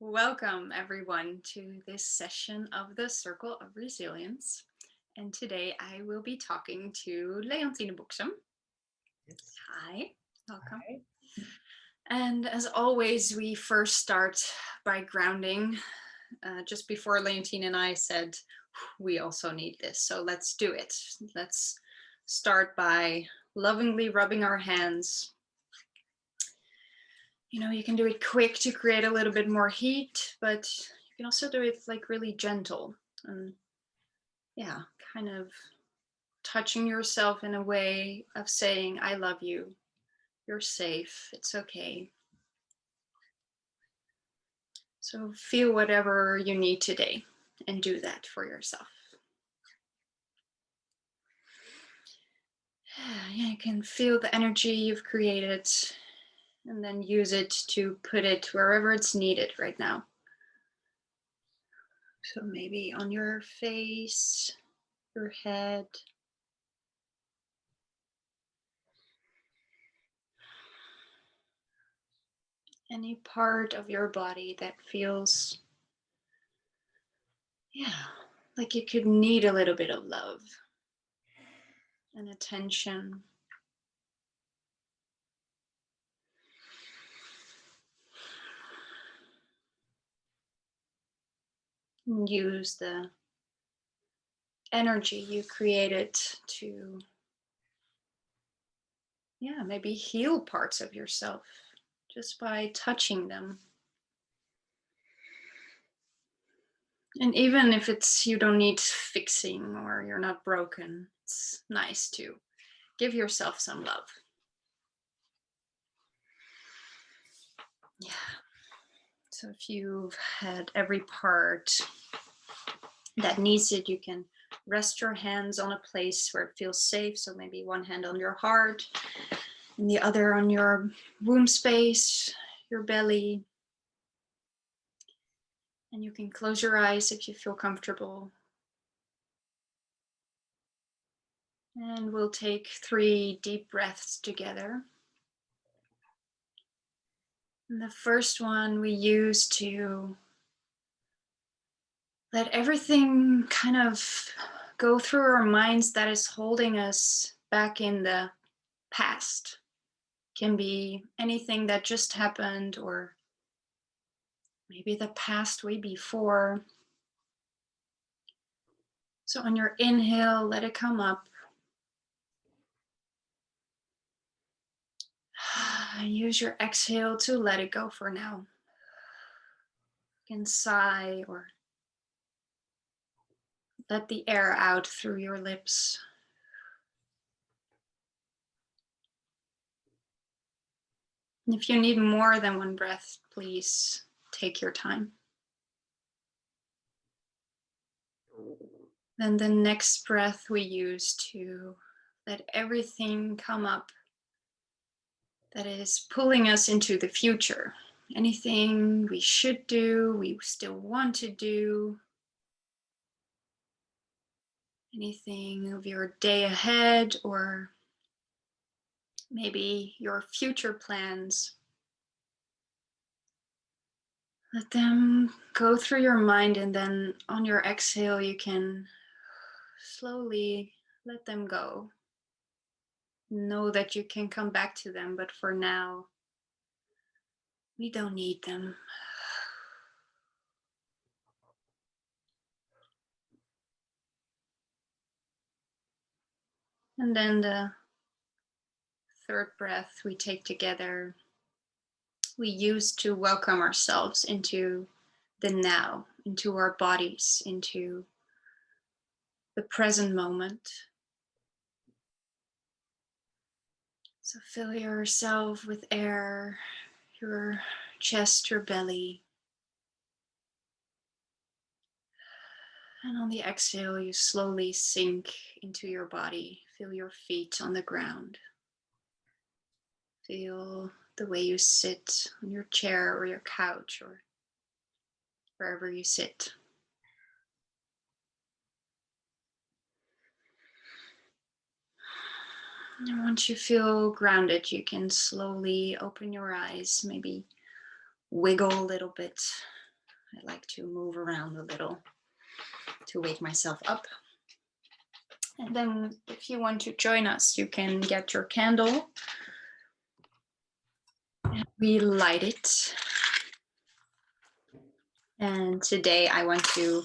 Welcome everyone to this session of the Circle of Resilience. And today I will be talking to Leontine Boxem. Yes. Hi, welcome. Hi. And as always, we first start by grounding. Just before Leontine and I said, we also need this. So let's do it. Let's start by lovingly rubbing our hands. You can do it quick to create a little bit more heat, but you can also do it like really gentle and yeah, kind of touching yourself in a way of saying, I love you, you're safe, it's okay. So feel whatever you need today and do that for yourself. Yeah, you can feel the energy you've created and then use it to put it wherever it's needed right now. So maybe on your face, your head, any part of your body that feels, yeah, like it could need a little bit of love and attention. And use the energy you created to, yeah, maybe heal parts of yourself just by touching them. And even if it's you don't need fixing or you're not broken, it's nice to give yourself some love. Yeah. So if you've had every part that needs it, you can rest your hands on a place where it feels safe. So maybe one hand on your heart and the other on your womb space, your belly. And you can close your eyes if you feel comfortable. And we'll take 3 deep breaths together. And the first one we use to let everything kind of go through our minds that is holding us back in the past. Can be anything that just happened or maybe the past way before. So on your inhale, let it come up. And use your exhale to let it go for now. You can sigh or let the air out through your lips. And if you need more than one breath, please take your time. Then the next breath we use to let everything come up that is pulling us into the future. Anything we should do, we still want to do. Anything of your day ahead or maybe your future plans. Let them go through your mind, and then on your exhale, you can slowly let them go. Know that you can come back to them, but for now, we don't need them. And then the third breath we take together, we use to welcome ourselves into the now, into our bodies, into the present moment. So fill yourself with air, your chest, your belly. And on the exhale, you slowly sink into your body. Feel your feet on the ground. Feel the way you sit on your chair or your couch or wherever you sit. And once you feel grounded, you can slowly open your eyes, maybe wiggle a little bit I like to move around a little to wake myself up. And then if you want to join us, you can get your candle and we light it. And today I want to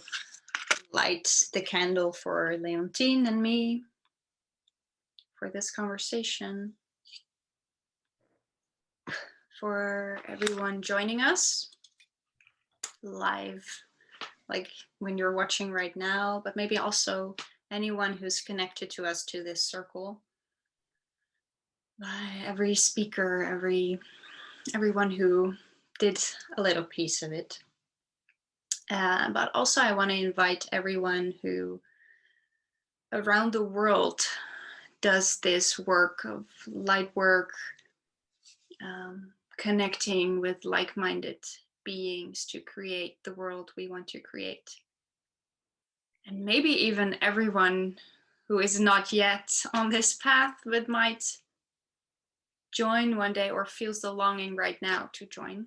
light the candle for Leontine and me for this conversation. For everyone joining us live, like when you're watching right now, but maybe also anyone who's connected to us to this circle. Every speaker, everyone who did a little piece of it. But also I want to invite everyone who around the world does this work of light work, connecting with like-minded beings to create the world we want to create. And maybe even everyone who is not yet on this path but might join one day or feels the longing right now to join.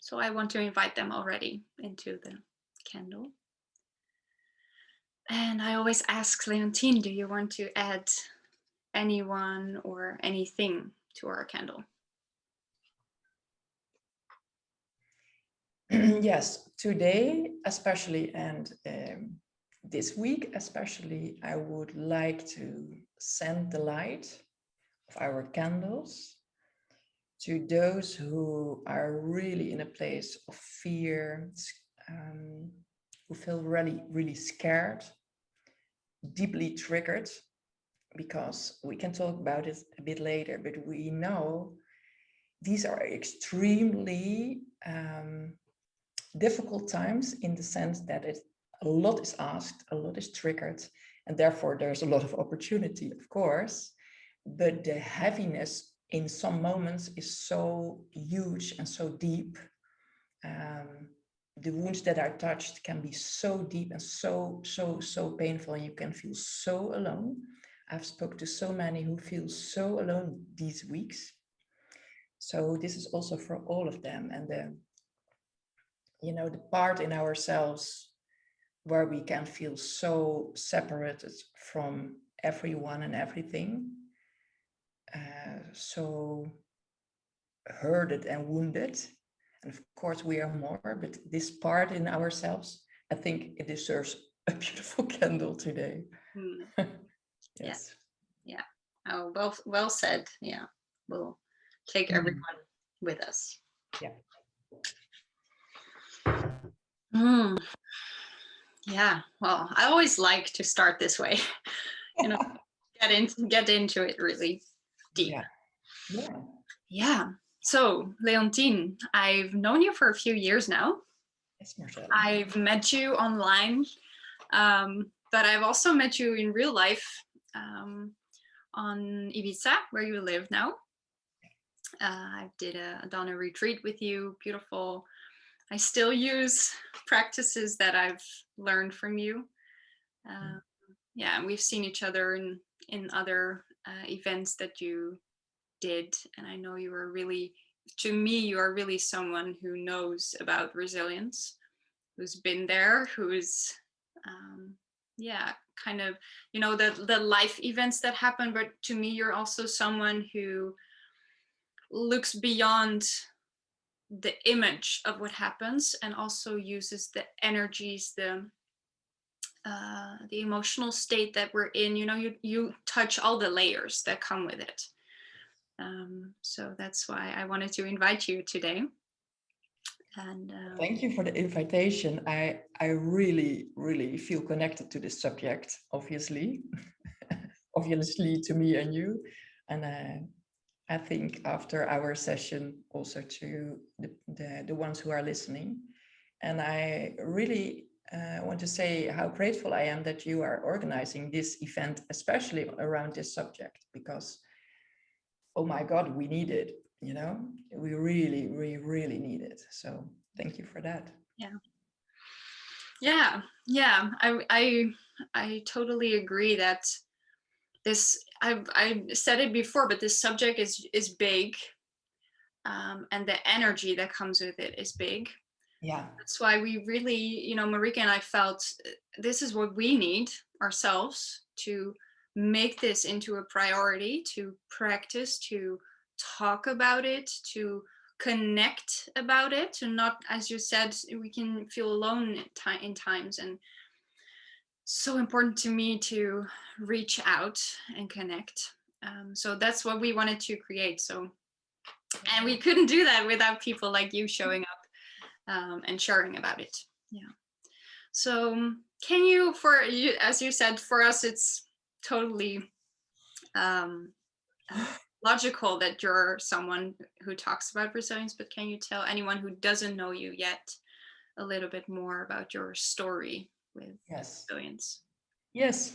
So I want to invite them already into the candle. And I always ask Leontine, do you want to add anyone or anything to our candle? Yes, today especially, and this week especially, I would like to send the light of our candles to those who are really in a place of fear, who feel really, really scared, deeply triggered, because we can talk about it a bit later, but we know these are extremely difficult times in the sense that a lot is asked, a lot is triggered, and therefore there's a lot of opportunity, of course, but the heaviness in some moments is so huge and so deep. The wounds that are touched can be so deep and so painful, and you can feel so alone. I've spoken to so many who feel so alone these weeks. So this is also for all of them. And the part in ourselves where we can feel so separated from everyone and everything, so hurted and wounded. And of course we are more, but this part in ourselves, I think it deserves a beautiful candle today. Yes. Yeah. Oh, well said. Yeah. We'll take everyone with us. Yeah. Yeah. Well, I always like to start this way. Get into it really deep. Yeah. So, Leontine, I've known you for a few years now. Yes, Marcella. I've met you online, but I've also met you in real life on Ibiza, where you live now. I done a retreat with you. Beautiful. I still use practices that I've learned from you. Yeah, we've seen each other in other events that you did, and I know you are really, to me, you are really someone who knows about resilience, who's been there, who's kind of, the life events that happen, but to me you're also someone who looks beyond the image of what happens and also uses the energies, the emotional state that we're in. You touch all the layers that come with it. So that's why I wanted to invite you today. And thank you for the invitation. I really, really feel connected to this subject, obviously. Obviously to me and you. And I think after our session also to the ones who are listening. And I really want to say how grateful I am that you are organizing this event, especially around this subject, because, oh my God, we need it, we really need it. So thank you for that. Yeah. I totally agree that this, I said it before, but this subject is big. and the energy that comes with it is big. Yeah. That's why we really, Marika and I felt this is what we need ourselves to make this into a priority, to practice, to talk about it, to connect about it, to not, as you said, we can feel alone in times. And so important to me to reach out and connect. So that's what we wanted to create. So, and we couldn't do that without people like you showing up and sharing about it. Yeah. So can you, for you, as you said, for us, it's totally um, logical that you're someone who talks about resilience, but can you tell anyone who doesn't know you yet a little bit more about your story with Yes. resilience? Yes,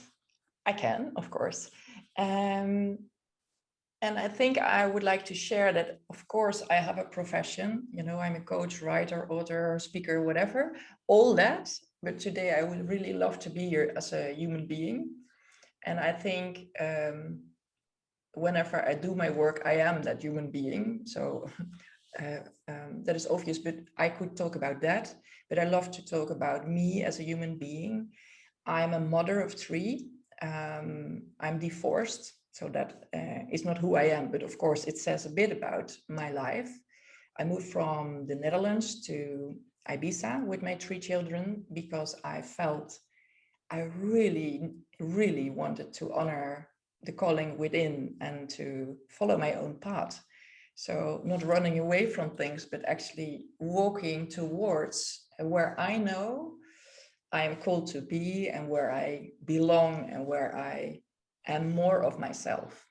I can, of course. And I think I would like to share that, of course, I have a profession. I'm a coach, writer, author, speaker, whatever, all that. But today I would really love to be here as a human being. And I think whenever I do my work, I am that human being. So that is obvious, but I could talk about that. But I love to talk about me as a human being. I'm a mother of 3. I'm divorced, so that is not who I am, but of course it says a bit about my life. I moved from the Netherlands to Ibiza with my 3 children because I felt I really, really wanted to honor the calling within and to follow my own path. So not running away from things, but actually walking towards where I know I am called to be and where I belong and where I am more of myself.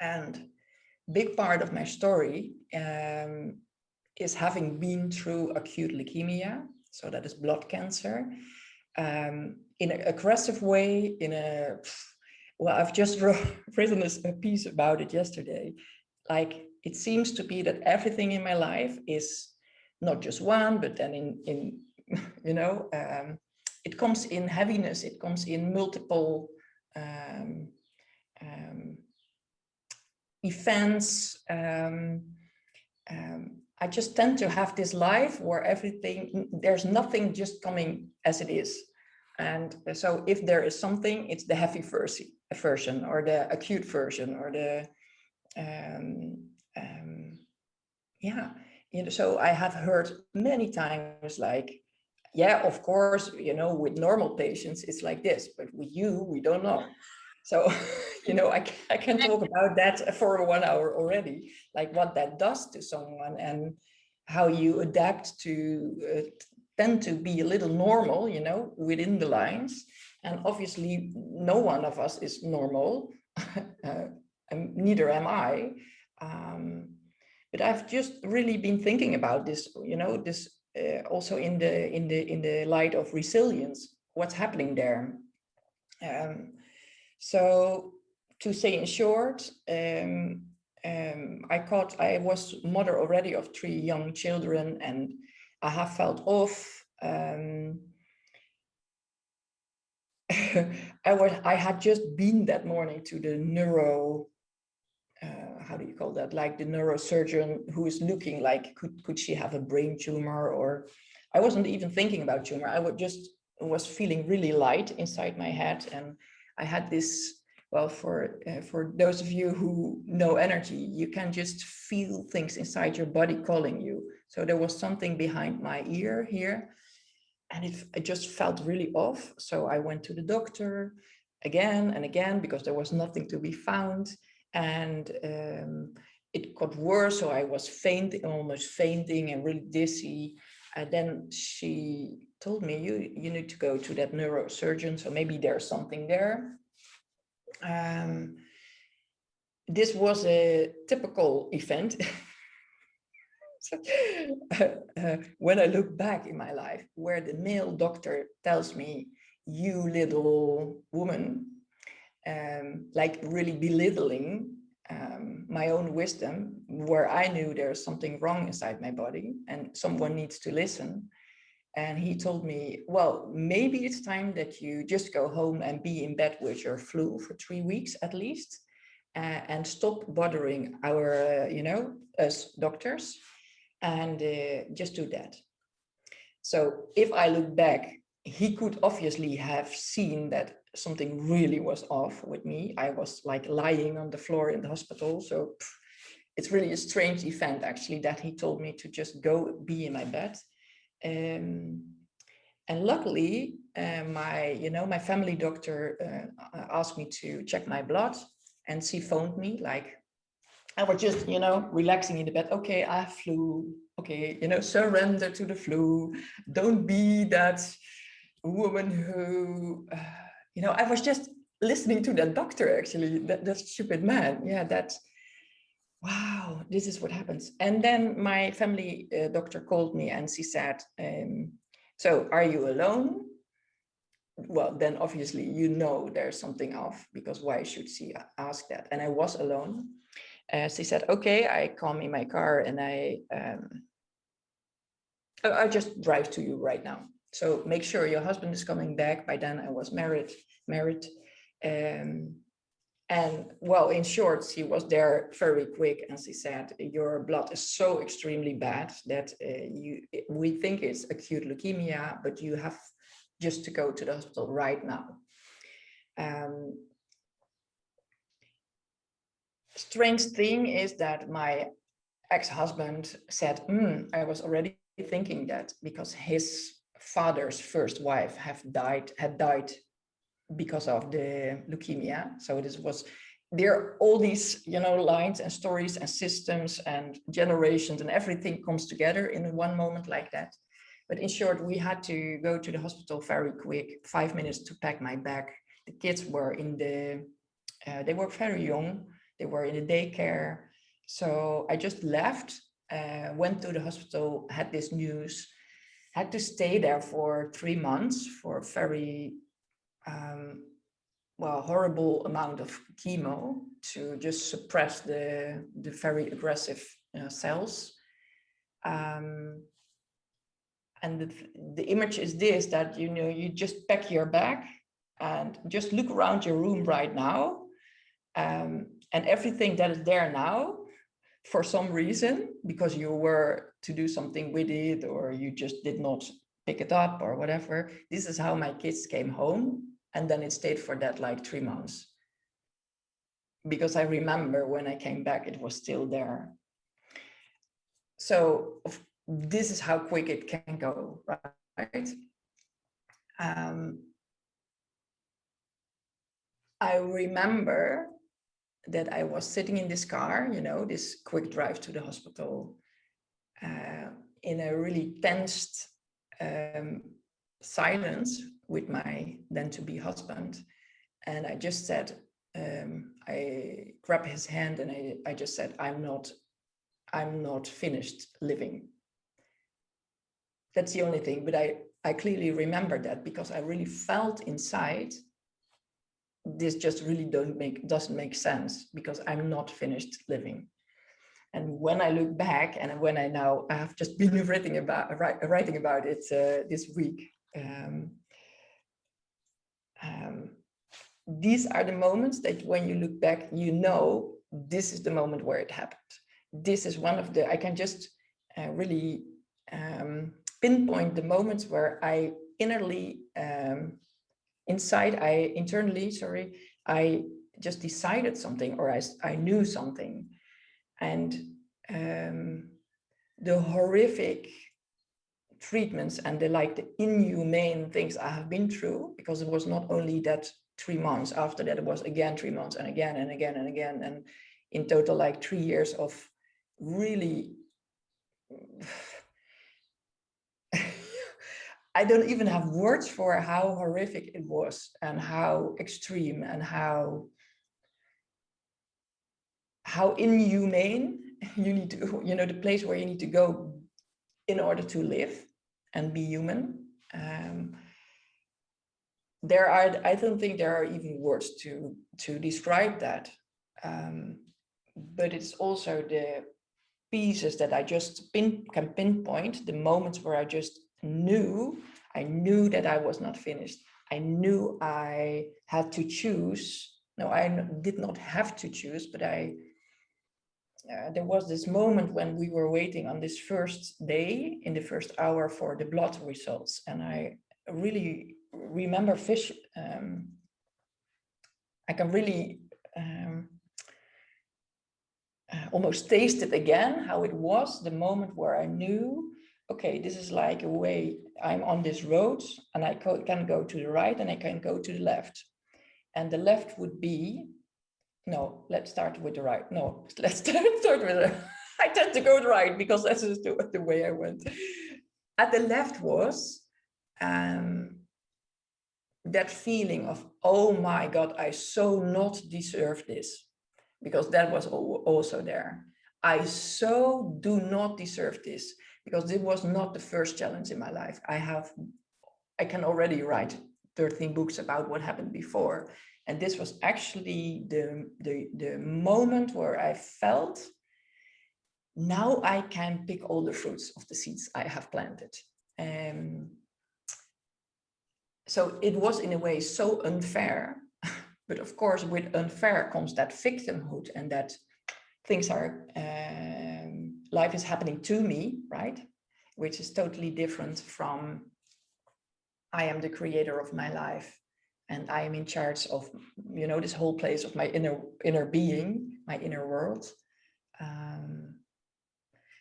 And big part of my story is having been through acute leukemia, so that is blood cancer, in an aggressive way, I've just written a piece about it yesterday. Like, it seems to be that everything in my life is not just one, but then in it comes in heaviness, it comes in multiple events. I just tend to have this life where there's nothing just coming as it is. And so if there is something, it's the heavy version or the acute version or the, so I have heard many times like, yeah, of course, with normal patients, it's like this, but with you, we don't know. So, I can talk about that for 1 hour already, like what that does to someone and how you adapt to tend to be a little normal, within the lines. And obviously, no one of us is normal, and neither am I. But I've just really been thinking about this, this also in the light of resilience, what's happening there. So to say in short, I was mother already of 3 young children, and I have felt off. I had just been that morning to the how do you call that? Like the neurosurgeon who is looking like, could she have a brain tumor? Or I wasn't even thinking about tumor. I was feeling really light inside my head. And I had this, well, for those of you who know energy, you can just feel things inside your body calling you. So there was something behind my ear here, and it just felt really off. So I went to the doctor again and again because there was nothing to be found. And it got worse. So I was almost fainting and really dizzy. And then she told me, you need to go to that neurosurgeon. So maybe there's something there. This was a typical event. When I look back in my life, where the male doctor tells me, you little woman, like really belittling my own wisdom, where I knew there's something wrong inside my body and someone needs to listen. And he told me, well, maybe it's time that you just go home and be in bed with your flu for 3 weeks at least. and stop bothering our, us doctors, and just do that. So if I look back, he could obviously have seen that something really was off with me. I was like lying on the floor in the hospital. So it's really a strange event, actually, that he told me to just go be in my bed. And luckily, my family doctor asked me to check my blood, and she phoned me like, I was just, relaxing in the bed. Okay, I have flu. Okay, surrender to the flu. Don't be that woman who, I was just listening to that doctor, actually, that stupid man. Yeah, wow, this is what happens. And then my family doctor called me and she said, so are you alone? Well, then obviously, there's something off, because why should she ask that? And I was alone. She said, okay, I come in my car and I just drive to you right now. So make sure your husband is coming back. By then I was married. And well, in short, she was there very quick, and she said, your blood is so extremely bad that we think it's acute leukemia, but you have just to go to the hospital right now. Strange thing is that my ex-husband said, I was already thinking that, because his father's first wife had died because of the leukemia. So there are all these, lines and stories and systems and generations, and everything comes together in one moment like that. But in short, we had to go to the hospital very quick, 5 minutes to pack my bag. The kids were they were very young. They were in the daycare. So I just left, went to the hospital, had this news, had to stay there for 3 months for a very, horrible amount of chemo to just suppress the very aggressive cells. And the image is this, that, you just pack your bag and just look around your room right now. And everything that is there now, for some reason, because you were to do something with it, or you just did not pick it up or whatever. This is how my kids came home. And then it stayed for that like 3 months. Because I remember when I came back, it was still there. So this is how quick it can go, right? I remember that I was sitting in this car, this quick drive to the hospital, in a really tensed silence with my then-to-be husband. And I just said, I grabbed his hand and I just said, I'm not finished living. That's the only thing, but I clearly remember that, because I really felt inside, this just really doesn't make sense, because I'm not finished living. And when I look back, and when I have just been writing about it this week, these are the moments that when you look back, this is the moment where it happened. This is one of I can just really pinpoint the moments where I internally, I just decided something, or I knew something. And the horrific treatments and the inhumane things I have been through, because it was not only that 3 months, after that it was again 3 months, and again and again and again, and in total 3 years of really I don't even have words for how horrific it was, and how extreme, and how inhumane you need to, the place where you need to go in order to live and be human. I don't think there are even words to describe that. But it's also the pieces that I just can pinpoint, the moments where I just knew that I was not finished. I knew I had to choose no, I did not have to choose, but there was this moment when we were waiting on this first day, in the first hour, for the blood results. And I really remember I can really almost taste it again, how it was, the moment where I knew, okay, this is like a way, I'm on this road, and I can go to the right and I can go to the left. And the left would be, no, let's start with the right. No, let's start with the, I tend to go right because that's just the way I went. At the left was that feeling of, oh my God, I so not deserve this, because that was also there. I so do not deserve this, because this was not the first challenge in my life. I can already write 13 books about what happened before. And this was actually the moment where I felt, now I can pick all the fruits of the seeds I have planted. So it was in a way so unfair, but of course with unfair comes that victimhood, and that things are, life is happening to me, right? Which is totally different from, I am the creator of my life, and I am in charge of, this whole place of my inner being, my inner world.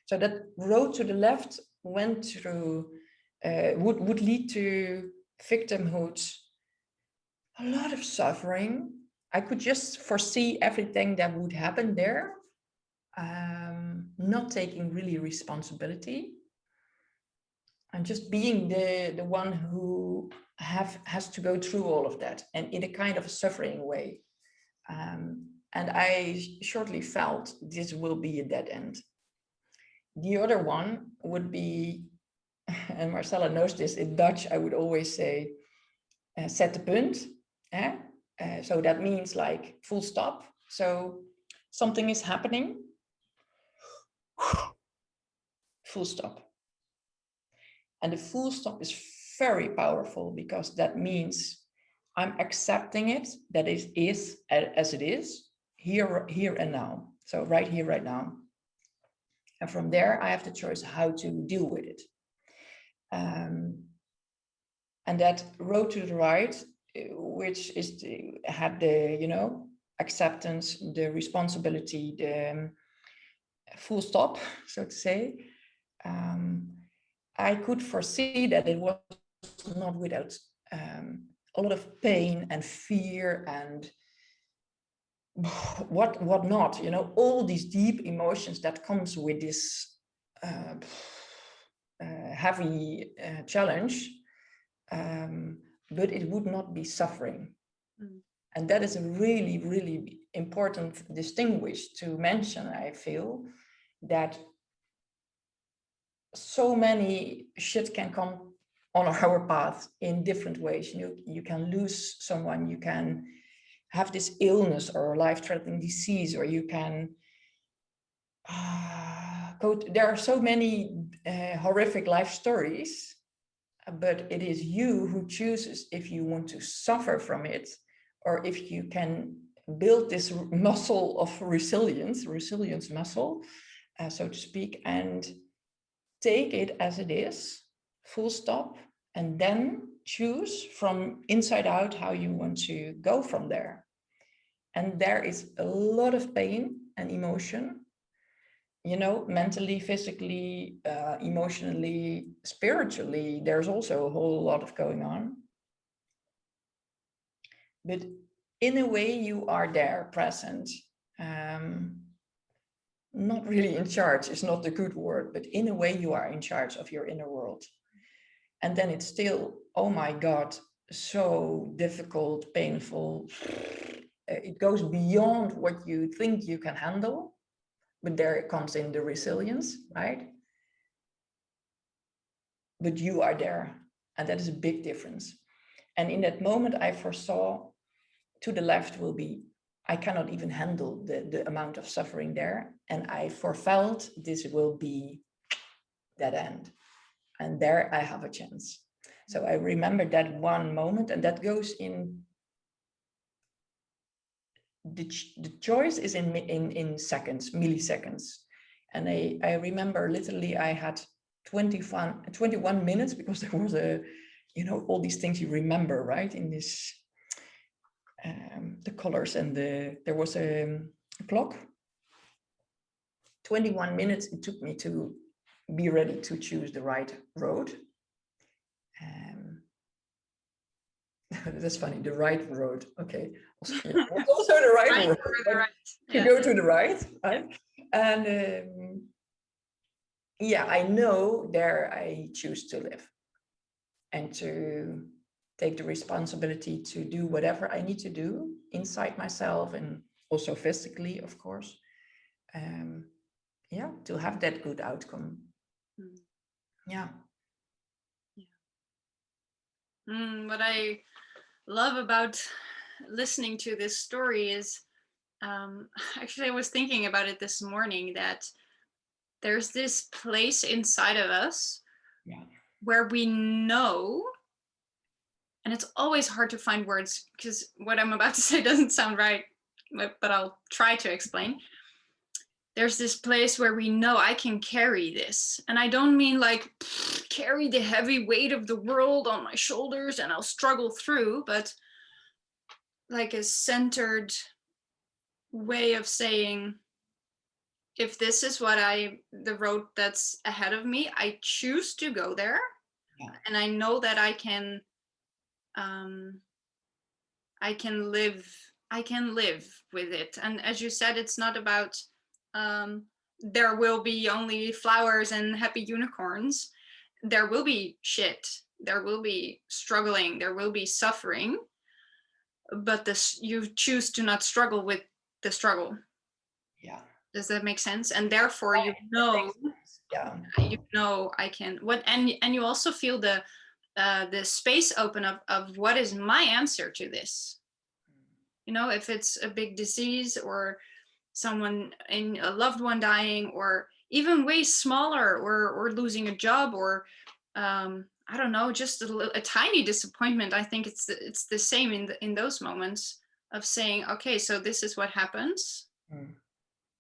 So that road to the left went through, would lead to victimhood, a lot of suffering. I could just foresee everything that would happen there, not taking really responsibility, and just being the one who has to go through all of that, and in a kind of a suffering way. And I shortly felt this will be a dead end. The other one would be, and Marcella knows this, in Dutch I would always say, zet de punt. So that means like full stop. So something is happening, full stop. And the full stop is very powerful, because that means I'm accepting it, that it is as it is, here and now. So right here, right now. And from there, I have the choice how to deal with it. And that road to the right, which is had the, acceptance, the responsibility, the full stop, so to say. I could foresee that it was not without a lot of pain and fear and what not, all these deep emotions that comes with this heavy challenge, but it would not be suffering. And that is a really, really important distinguish to mention. I feel that so many shit can come on our path in different ways. You can lose someone, you can have this illness or life-threatening disease, or you can there are so many horrific life stories, but it is you who chooses if you want to suffer from it, or if you can build this muscle of resilience muscle, so to speak, and take it as it is, full stop, and then choose from inside out how you want to go from there. And there is a lot of pain and emotion, mentally, physically, emotionally, spiritually. There's also a whole lot of going on. But in a way, you are there, present. Not really in charge is not the good word, but in a way you are in charge of your inner world. And then it's still, oh my God, so difficult, painful. It goes beyond what you think you can handle, but there it comes in the resilience, right? But you are there, and that is a big difference. And in that moment, I foresaw to the left will be, I cannot even handle the amount of suffering there. And I forefelt this will be that end. And there I have a chance. So I remember that one moment, and that goes in the choice is in seconds, milliseconds. And I remember literally I had 21 minutes, because there was all these things you remember, right? In this, the colors and there was a clock. 21 minutes it took me to be ready to choose the right road. That's funny, the right road. Okay. Also, also the right road. To go to the right. And yeah, I know there I choose to live and to take the responsibility to do whatever I need to do inside myself, and also physically, of course. Yeah, to have that good outcome. Yeah. What I love about listening to this story is, actually I was thinking about it this morning, that there's this place inside of us where we know, and it's always hard to find words because what I'm about to say doesn't sound right, but I'll try to explain. There's this place where we know I can carry this. And I don't mean like carry the heavy weight of the world on my shoulders and I'll struggle through, but like a centered way of saying, if this is the road that's ahead of me, I choose to go there. Yeah. And I know that I can live with it. And as you said, it's not about there will be only flowers and happy unicorns. There will be shit. There will be struggling. There will be suffering. But you choose to not struggle with the struggle. Yeah. Does that make sense? And therefore, you know I can. And you also feel the space open of what is my answer to this. If it's a big disease or someone in a loved one dying, or even way smaller, or losing a job, or I don't know, just a tiny disappointment. I think it's the same in those moments of saying, okay, so this is what happens,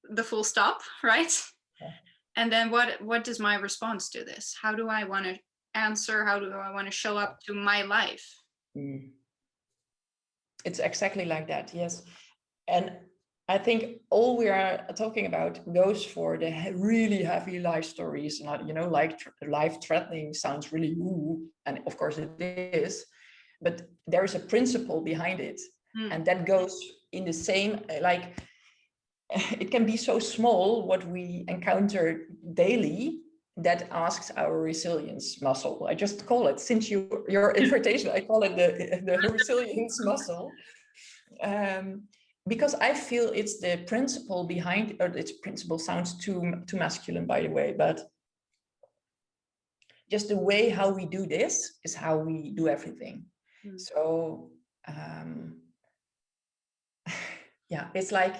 the full stop, right? Yeah. And then what is my response to this? How do I want to answer? How do I want to show up to my life? It's exactly like that, yes. And I think all we are talking about goes for the really heavy life stories, not, like life-threatening sounds really woo, and of course it is, but there's a principle behind it. And that goes in the same, like, it can be so small what we encounter daily that asks our resilience muscle. I just call it, since your invitation, I call it the resilience muscle. Because I feel it's the principle behind, or its principle sounds too masculine, by the way, but just the way how we do this is how we do everything. So yeah, it's like,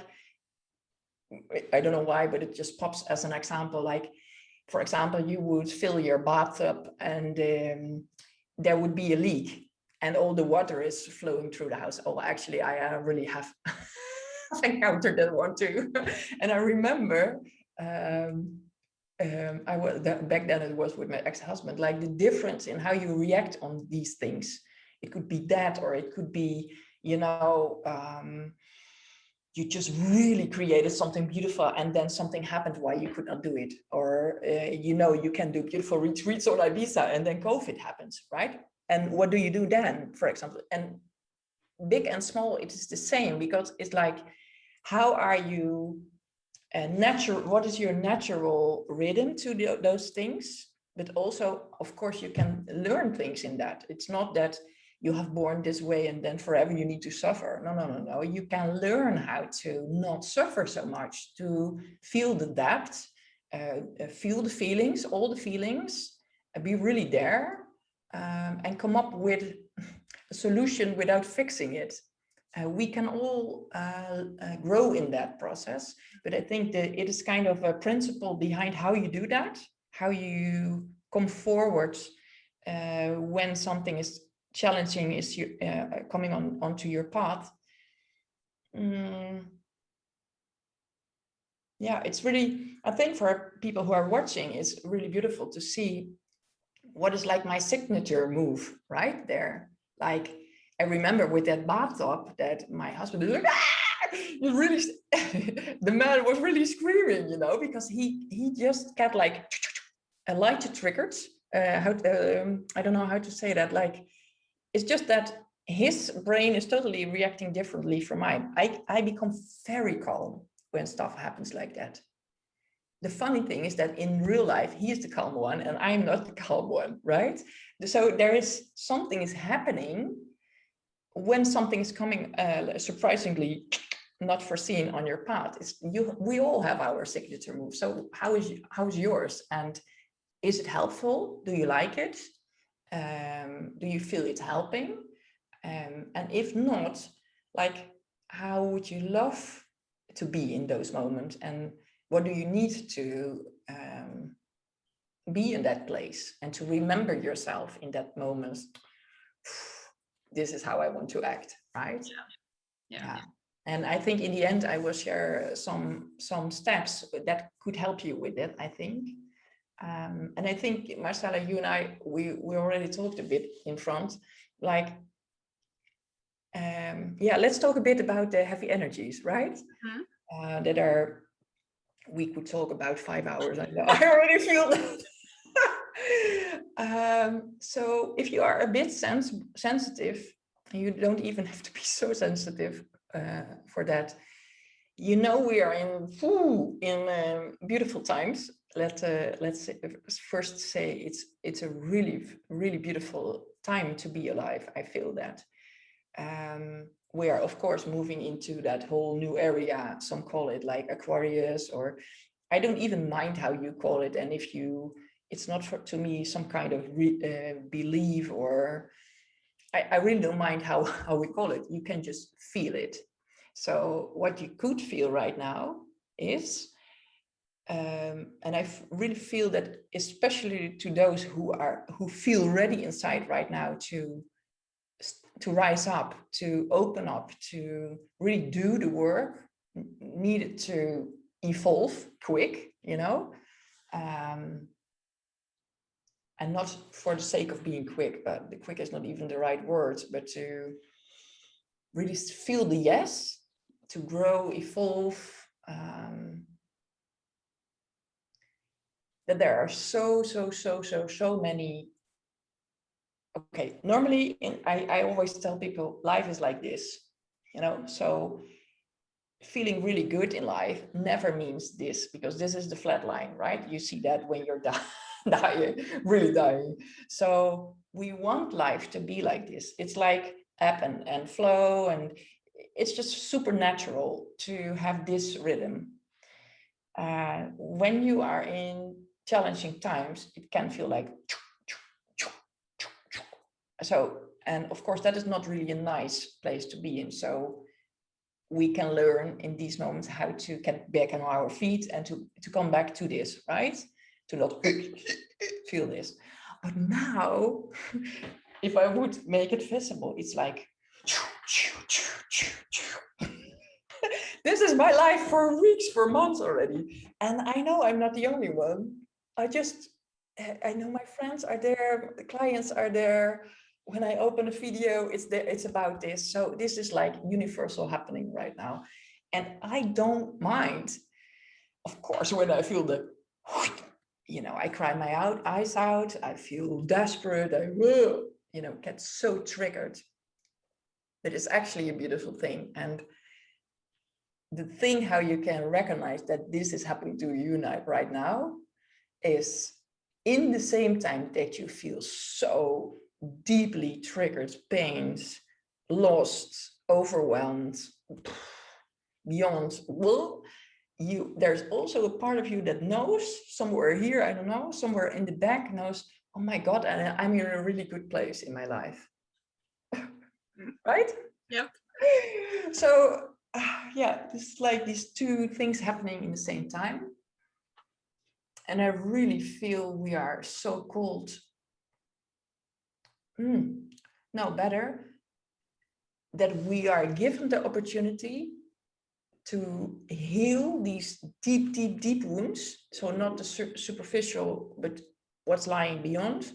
I don't know why, but it just pops as an example. Like, for example, you would fill your bathtub and there would be a leak and all the water is flowing through the house. Oh, actually, I really have encountered that one too. And I remember I was back then, it was with my ex-husband, like the difference in how you react on these things. It could be that, or it could be, you just really created something beautiful and then something happened why you could not do it. Or, you can do beautiful retreats on Ibiza and then COVID happens, right? And what do you do then, for example? And big and small, it is the same, because it's like, how are you what is your natural rhythm to those things? But also, of course, you can learn things in that. It's not that you have born this way and then forever you need to suffer. No. You can learn how to not suffer so much, to feel the depth, feel the feelings, all the feelings, be really there, and come up with a solution without fixing it. We can all grow in that process, but I think that it is kind of a principle behind how you do that, how you come forward when something is challenging, is coming onto your path. yeah, it's really, I think for people who are watching, it's really beautiful to see what is like my signature move right there. Like, I remember with that bathtub that my husband was like, ah! You really, the man was really screaming, you know, because he just got like a light triggered. I don't know how to say that. Like, it's just that his brain is totally reacting differently from mine. I become very calm when stuff happens like that. The funny thing is that in real life, he is the calm one and I'm not the calm one, right? So there is something is happening when something is coming surprisingly not foreseen on your path. We all have our signature move. So how's yours? And is it helpful? Do you like it? Do you feel it's helping? And if not, like, how would you love to be in those moments? And what do you need to be in that place and to remember yourself in that moment? This is how I want to act, right? Yeah. And I think in the end, I will share some steps that could help you with it, I think. And I think, Marcella, you and I, we already talked a bit in front, like, yeah, let's talk a bit about the heavy energies, right? That are, we could talk about 5 hours. I know. I already feel that. So if you are a bit sensitive, you don't even have to be so sensitive for that. You know, we are in beautiful times. Let's first say it's a really beautiful time to be alive. I feel that. We are, of course, moving into that whole new area. Some call it like Aquarius, or I don't even mind how you call it. And if you, it's not to me some kind of belief, or I really don't mind how we call it. You can just feel it. So what you could feel right now is, and I really feel that, especially to those who feel ready inside right now to rise up, to open up, to really do the work needed to evolve quick, you know, and not for the sake of being quick, but the quick is not even the right word, but to really feel the yes, to grow, evolve, that there are so many. Okay, normally I always tell people life is like this, you know, so feeling really good in life never means this, because this is the flat line, right? You see that when you're dying, really dying. So we want life to be like this. It's like ebb and flow, and it's just supernatural to have this rhythm. When you are in challenging times, it can feel like so, and of course that is not really a nice place to be in. So we can learn in these moments how to get back on our feet and to come back to this, right? To not feel this. But now, if I would make it visible, it's like, this is my life for weeks, for months already. And I know I'm not the only one. I know my friends are there, the clients are there. When I open a video, it's about this. So this is like universal happening right now. And I don't mind, of course, when I feel the, you know, I cry my eyes out, I feel desperate, I will, you know, get so triggered. But it's actually a beautiful thing. And the thing how you can recognize that this is happening to you right now is, in the same time that you feel so deeply triggered, pains, lost, overwhelmed, beyond, well, there's also a part of you that knows somewhere here, I don't know, somewhere in the back knows, oh my God, I'm in a really good place in my life. Right? Yep. So yeah, it's like these two things happening in the same time. And I really feel we are so called, no, better, that we are given the opportunity to heal these deep, deep, deep wounds. So not the superficial, but what's lying beyond.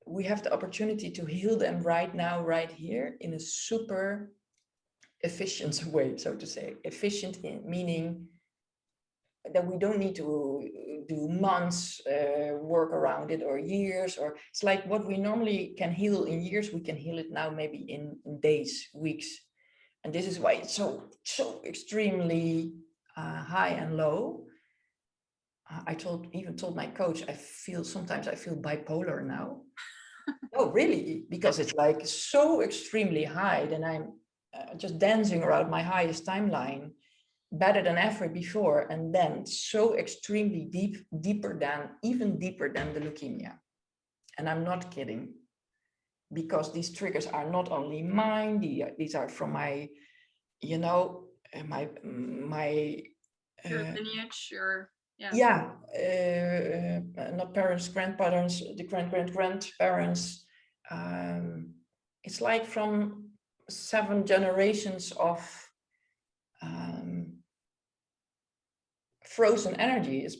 We have the opportunity to heal them right now, right here, in a super efficient way, so to say. Efficient meaning that we don't need to do months work around it, or years, or it's like what we normally can heal in years, we can heal it now maybe in days, weeks. And this is why it's so extremely high and low. I even told my coach, sometimes I feel bipolar now. Oh, really? Because it's like so extremely high, then I'm just dancing around my highest timeline, better than ever before, and then so extremely even deeper than the leukemia. And I'm not kidding, because these triggers are not only mine, these are from my, my Your lineage, or not parents, grandparents, the grandparents. It's like from 7 generations of frozen energy, is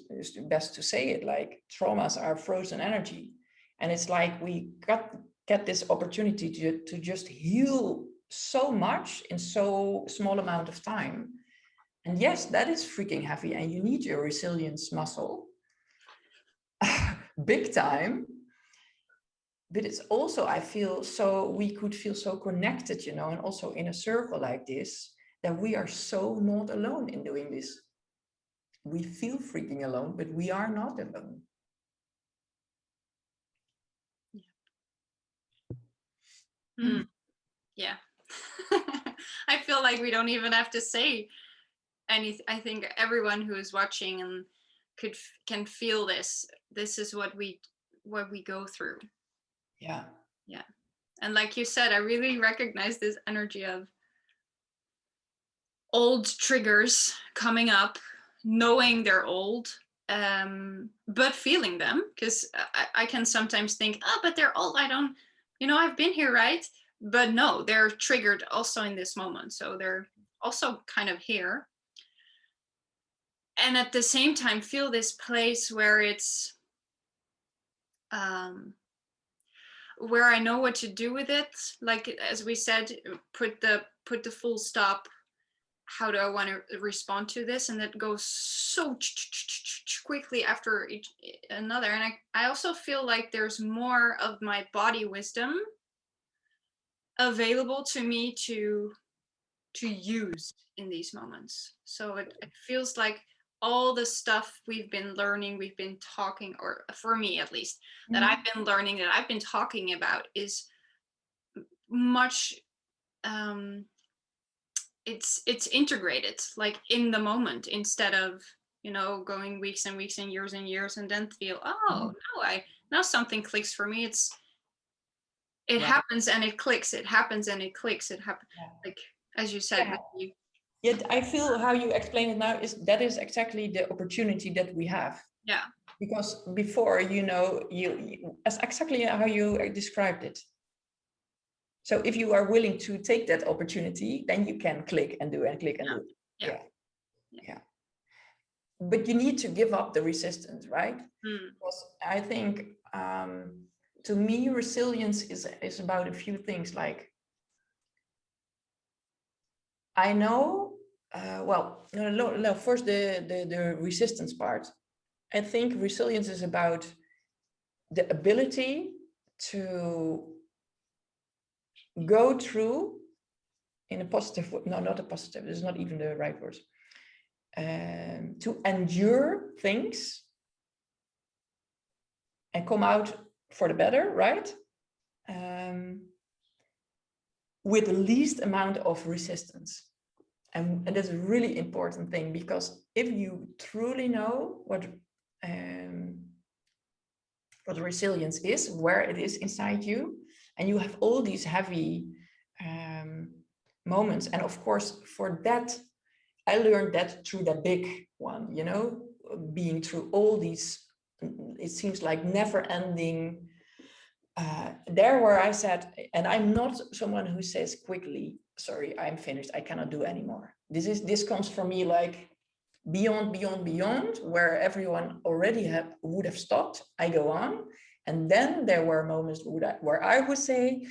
best to say it, like traumas are frozen energy. And it's like we get this opportunity to just heal so much in so small amount of time. And yes, that is freaking heavy, and you need your resilience muscle big time. But it's also, I feel so, we could feel so connected, and also in a circle like this, that we are so not alone in doing this. We feel freaking alone, but we are not alone. Yeah. I feel like we don't even have to say anything. I think everyone who is watching and can feel this. This is what we go through. Yeah. And like you said, I really recognize this energy of old triggers coming up, knowing they're old, but feeling them, because I can sometimes think, but they're old, I've been here, right? But no, they're triggered also in this moment, so they're also kind of here. And at the same time feel this place where it's where I know what to do with it, like as we said, put the full stop. How do I want to respond to this? And that goes so quickly after another. And I also feel like there's more of my body wisdom available to me to use in these moments. So it feels like all the stuff we've been learning, we've been talking, or for me at least, that I've been learning, that I've been talking about, is much it's integrated, like in the moment, instead of going weeks and weeks and years and then feel, now something clicks for me. It happens and it clicks, it happens and it clicks, like as you said. Yet I feel how you explain it now is exactly the opportunity that we have. Yeah. Because before, as exactly how you described it. So if you are willing to take that opportunity, then you can click and do and click and do. Yeah. But you need to give up the resistance, right? Because I think, to me, resilience is about a few things. Like, I know, first the resistance part. I think resilience is about the ability to go through in a positive way. No, not a positive, this is not even the right word. To endure things and come out for the better, right? With the least amount of resistance. And that's a really important thing, because if you truly know what resilience is, where it is inside you, and you have all these heavy moments, and of course for that, I learned that through the big one, being through all these, it seems like never ending, there where I said, and I'm not someone who says quickly, sorry, I'm finished, I cannot do anymore. this comes from me like beyond, where everyone already would have stopped. I go on. And then there were moments where I would say,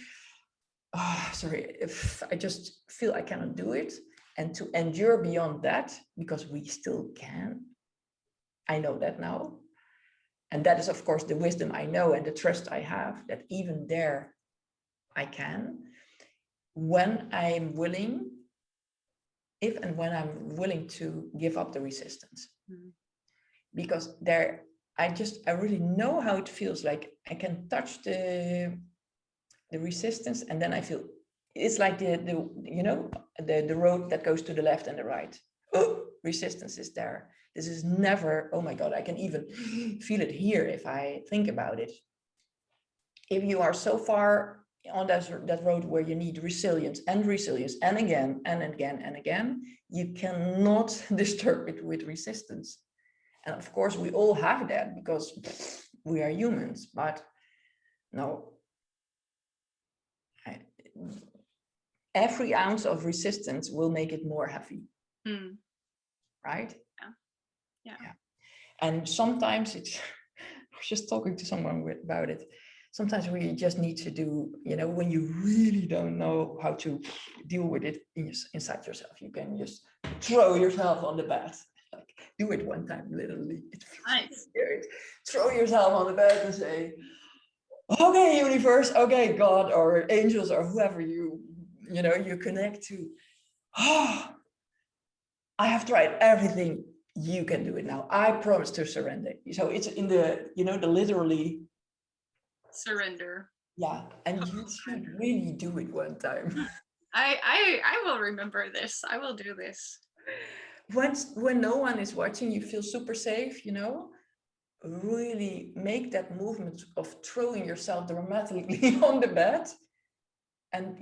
oh, sorry, if I just feel I cannot do it. And to endure beyond that, because we still can. I know that now. And that is, of course, the wisdom I know and the trust I have that even there I can. When I'm willing, if and when I'm willing to give up the resistance. Mm-hmm. Because there, I really know how it feels like. I can touch the resistance, and then I feel it's like the road that goes to the left and the right. Oh, resistance is there. This is never, oh my God, I can even feel it here if I think about it. If you are so far on that road where you need resilience and again and again and again, you cannot disturb it with resistance. And of course, we all have that because we are humans, but no. Every ounce of resistance will make it more heavy. Mm. Right? Yeah. And sometimes it's, I was just talking to someone about it. Sometimes we just need to do, when you really don't know how to deal with it inside yourself, you can just throw yourself on the bed. Like, do it one time, literally. It feels nice. Weird. Throw yourself on the bed and say, okay, universe, okay, God, or angels, or whoever you connect to. Oh, I have tried everything. You can do it now. I promise to surrender. So it's in the, the literally surrender. Yeah, and you should really do it one time. I will remember this. I will do this. When no one is watching, you feel super safe, really make that movement of throwing yourself dramatically on the bed. And,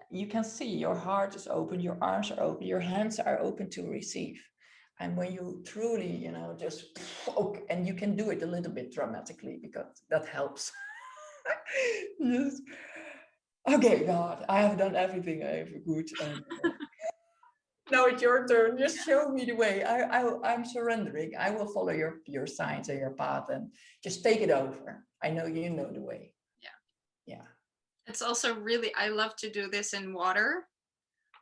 you can see your heart is open, your arms are open, your hands are open to receive. And when you truly, just, and you can do it a little bit dramatically because that helps. Yes. Okay, God, I have done everything I ever could. Now it's your turn. Just show me the way. I'm surrendering. I will follow your signs and your path and just take it over. I know you know the way. Yeah. It's also really, I love to do this in water.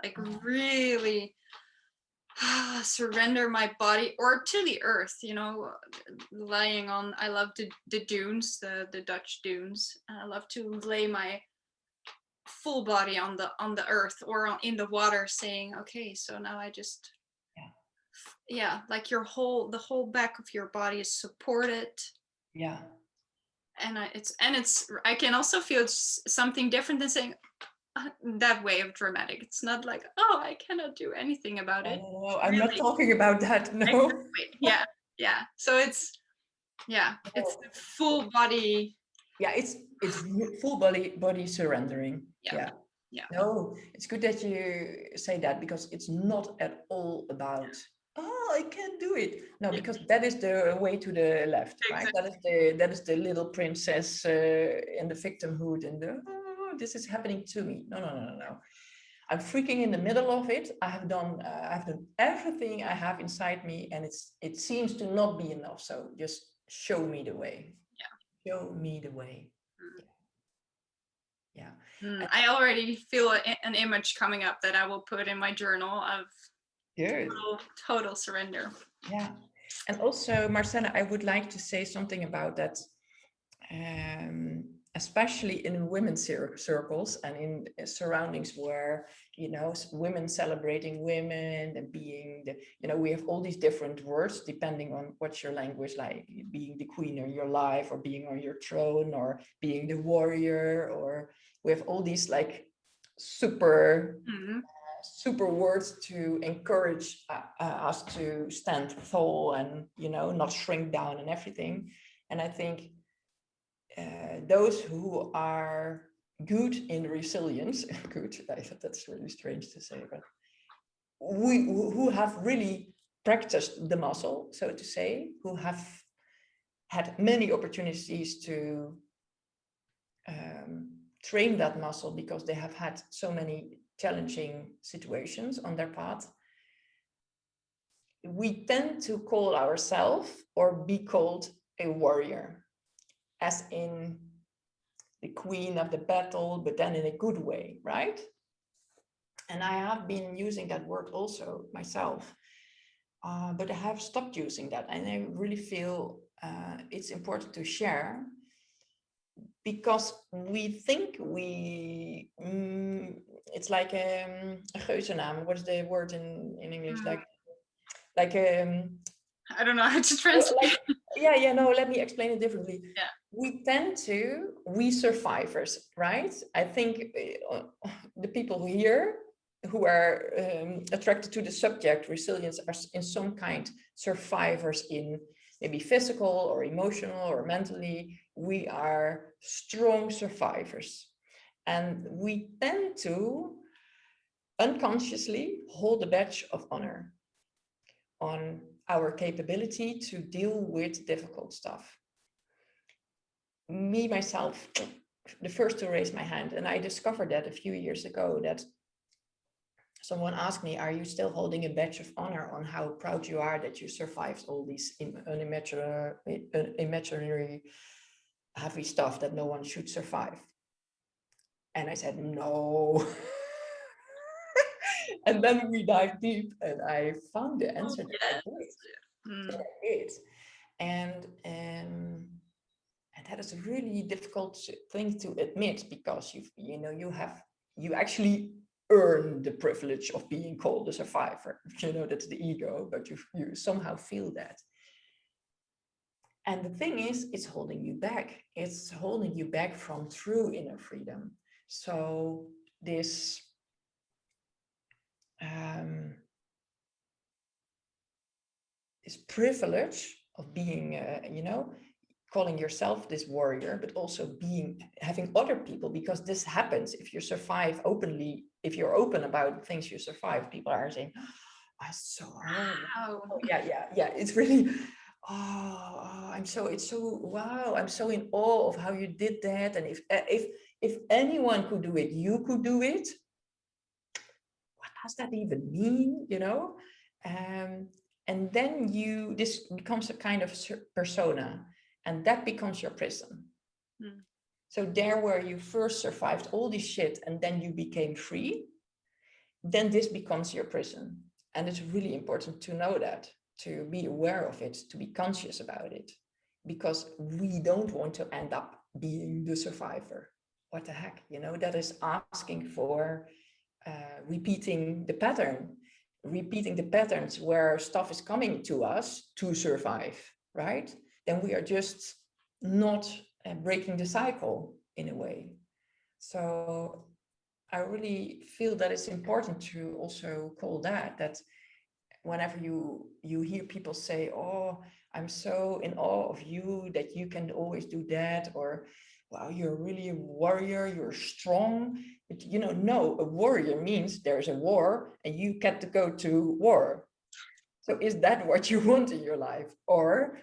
Like really surrender my body or to the earth, lying on, I love the dunes, the Dutch dunes. I love to lay my full body on the earth or in the water, saying, okay, so now I just like the whole back of your body is supported. And it's I can also feel something different than saying that way of dramatic. It's not like, oh, I cannot do anything about it. No, I'm really not talking about that. No. Exactly. Yeah. So it's it's the full body. Yeah, it's full body surrendering. Yeah. No, it's good that you say that because it's not at all about, oh, I can't do it. No, because that is the way to the left, right? Exactly. That is the little princess in the victimhood and oh, this is happening to me. No. I'm freaking in the middle of it. I've done everything I have inside me, and it seems to not be enough. So just show me the way. Yeah. Show me the way. Yeah. I already feel an image coming up that I will put in my journal of total surrender. Yeah. And also, Marcella, I would like to say something about that, especially in women's circles and in surroundings where, women celebrating women and being we have all these different words depending on what's your language, like being the queen of your life or being on your throne or being the warrior, or we have all these like super words to encourage us to stand tall and, not shrink down and everything. And I think those who are good in resilience, I thought that's really strange to say, but who have really practiced the muscle, so to say, who have had many opportunities to train that muscle because they have had so many challenging situations on their path, we tend to call ourselves or be called a warrior, as in the queen of the battle, but then in a good way, right? And I have been using that word also myself, but I have stopped using that. And I really feel it's important to share, because we think it's like a geuzennaam. What is the word in English? Like I don't know how to translate. no, let me explain it differently. Yeah. We survivors, right? I think the people here who are attracted to the subject resilience are in some kind survivors, in maybe physical or emotional or mentally. We are strong survivors, and we tend to unconsciously hold a badge of honor on our capability to deal with difficult stuff. Me, myself, the first to raise my hand, and I discovered that a few years ago, that someone asked me, are you still holding a badge of honor on how proud you are that you survived all these imaginary heavy stuff that no one should survive? And I said, no. And then we dived deep, and I found the answer that I did. And that is a really difficult thing to admit, because you actually earn the privilege of being called a survivor. That's the ego, but you somehow feel that. And the thing is, it's holding you back. It's holding you back from true inner freedom. So this this privilege of being, calling yourself this warrior, but also having other people, because this happens if you survive openly. If you're open about things you survive, people are saying, oh, so Wow. yeah, it's really, it's so wow, I'm so in awe of how you did that. And if anyone could do it, you could do it. What does that even mean? And then this becomes a kind of persona, and that becomes your prison. So there, where you first survived all this shit and then you became free, then this becomes your prison. And it's really important to know that, to be aware of it, to be conscious about it, because we don't want to end up being the survivor. What the heck, that is asking for repeating the patterns where stuff is coming to us to survive, right? Then we are just not breaking the cycle in a way. So I really feel that it's important to also call that whenever you hear people say, oh, I'm so in awe of you that you can always do that, or wow, you're really a warrior, you're strong. But, no, a warrior means there's a war and you get to go to war. So is that what you want in your life? Or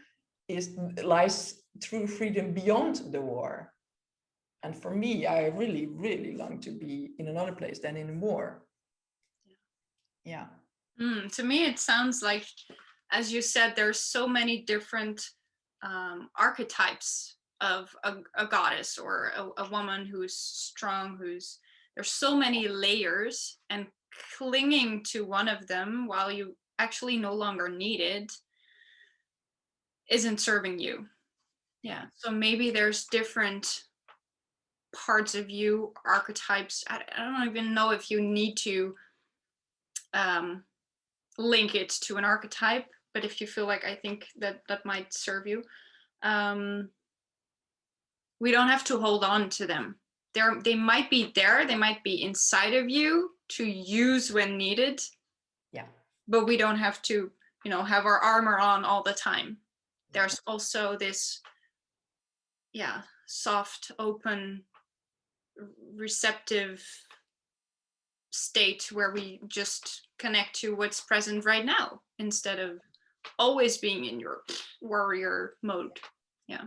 lies true freedom beyond the war? And for me, I really, really long to be in another place than in war. Yeah. To me, it sounds like, as you said, there's so many different archetypes of a goddess or a woman who's strong, there's so many layers, and clinging to one of them while you actually no longer need it isn't serving you. Yeah. So maybe there's different parts of you, archetypes. I don't even know if you need to link it to an archetype, but if you feel like, I think that might serve you. We don't have to hold on to them. They might be there, they might be inside of you to use when needed. Yeah. But we don't have to, have our armor on all the time. There's also this, soft, open, receptive state where we just connect to what's present right now instead of always being in your warrior mode. Yeah.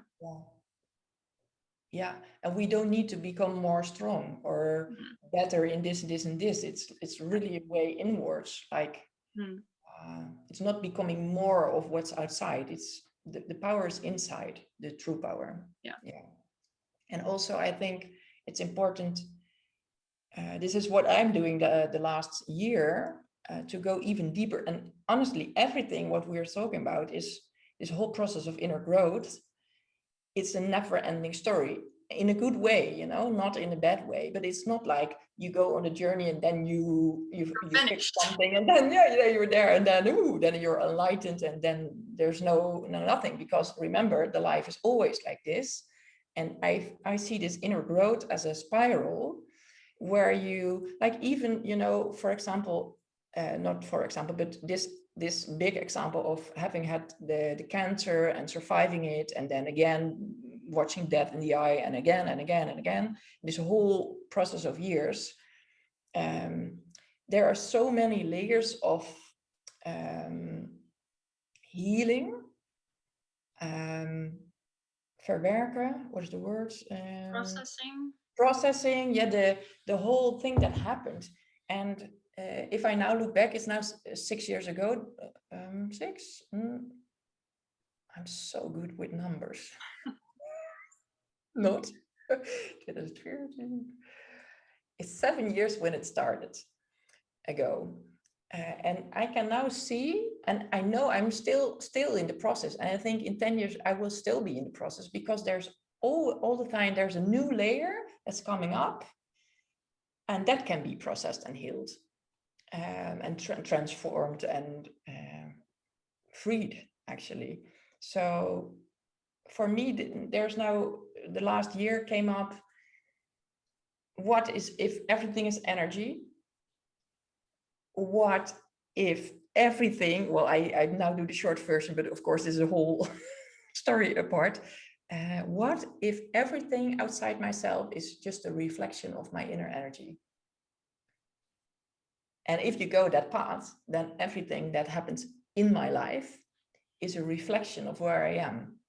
And we don't need to become more strong or better in this and this. It's really a way inwards, like It's not becoming more of what's outside. It's the power is inside, the true power. Yeah. And also I think it's important, this is what I'm doing the last year, to go even deeper. And honestly, everything what we're talking about is this whole process of inner growth. It's a never-ending story in a good way, you know, not in a bad way. But it's not like you go on a journey and then you fix Finished. something and then you're there, and then you're enlightened, and then there's no nothing. Because remember, the life is always like this. And I see this inner growth as a spiral where you, like, even, you know, for example, not for example, but this big example of having had the cancer and surviving it, and then again watching death in the eye, and again and again and again, this whole process of years, there are so many layers of healing, verwerken, what is the word? Processing, yeah, the whole thing that happened. And if I now look back, it's now 6 years ago. Six? I'm so good with numbers. Not. It's 7 years when it started ago. And I can now see, and I know I'm still in the process. And I think in 10 years, I will still be in the process, because there's all the time, there's a new layer that's coming up, and that can be processed and healed, and transformed and freed, actually. So for me, there's now, the last year came up, what is if everything is energy? What if everything, well, I now do the short version, but of course there's a whole story apart. What if everything outside myself is just a reflection of my inner energy? And if you go that path, then everything that happens in my life is a reflection of where I am.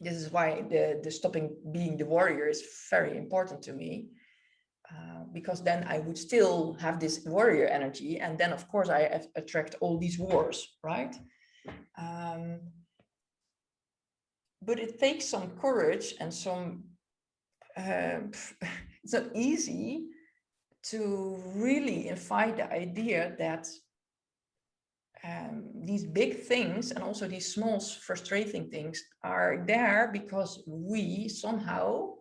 This is why the stopping being the warrior is very important to me, because then I would still have this warrior energy, and then of course I attract all these wars, right? But it takes some courage and some, it's not easy to really invite the idea that these big things and also these small frustrating things are there because we somehow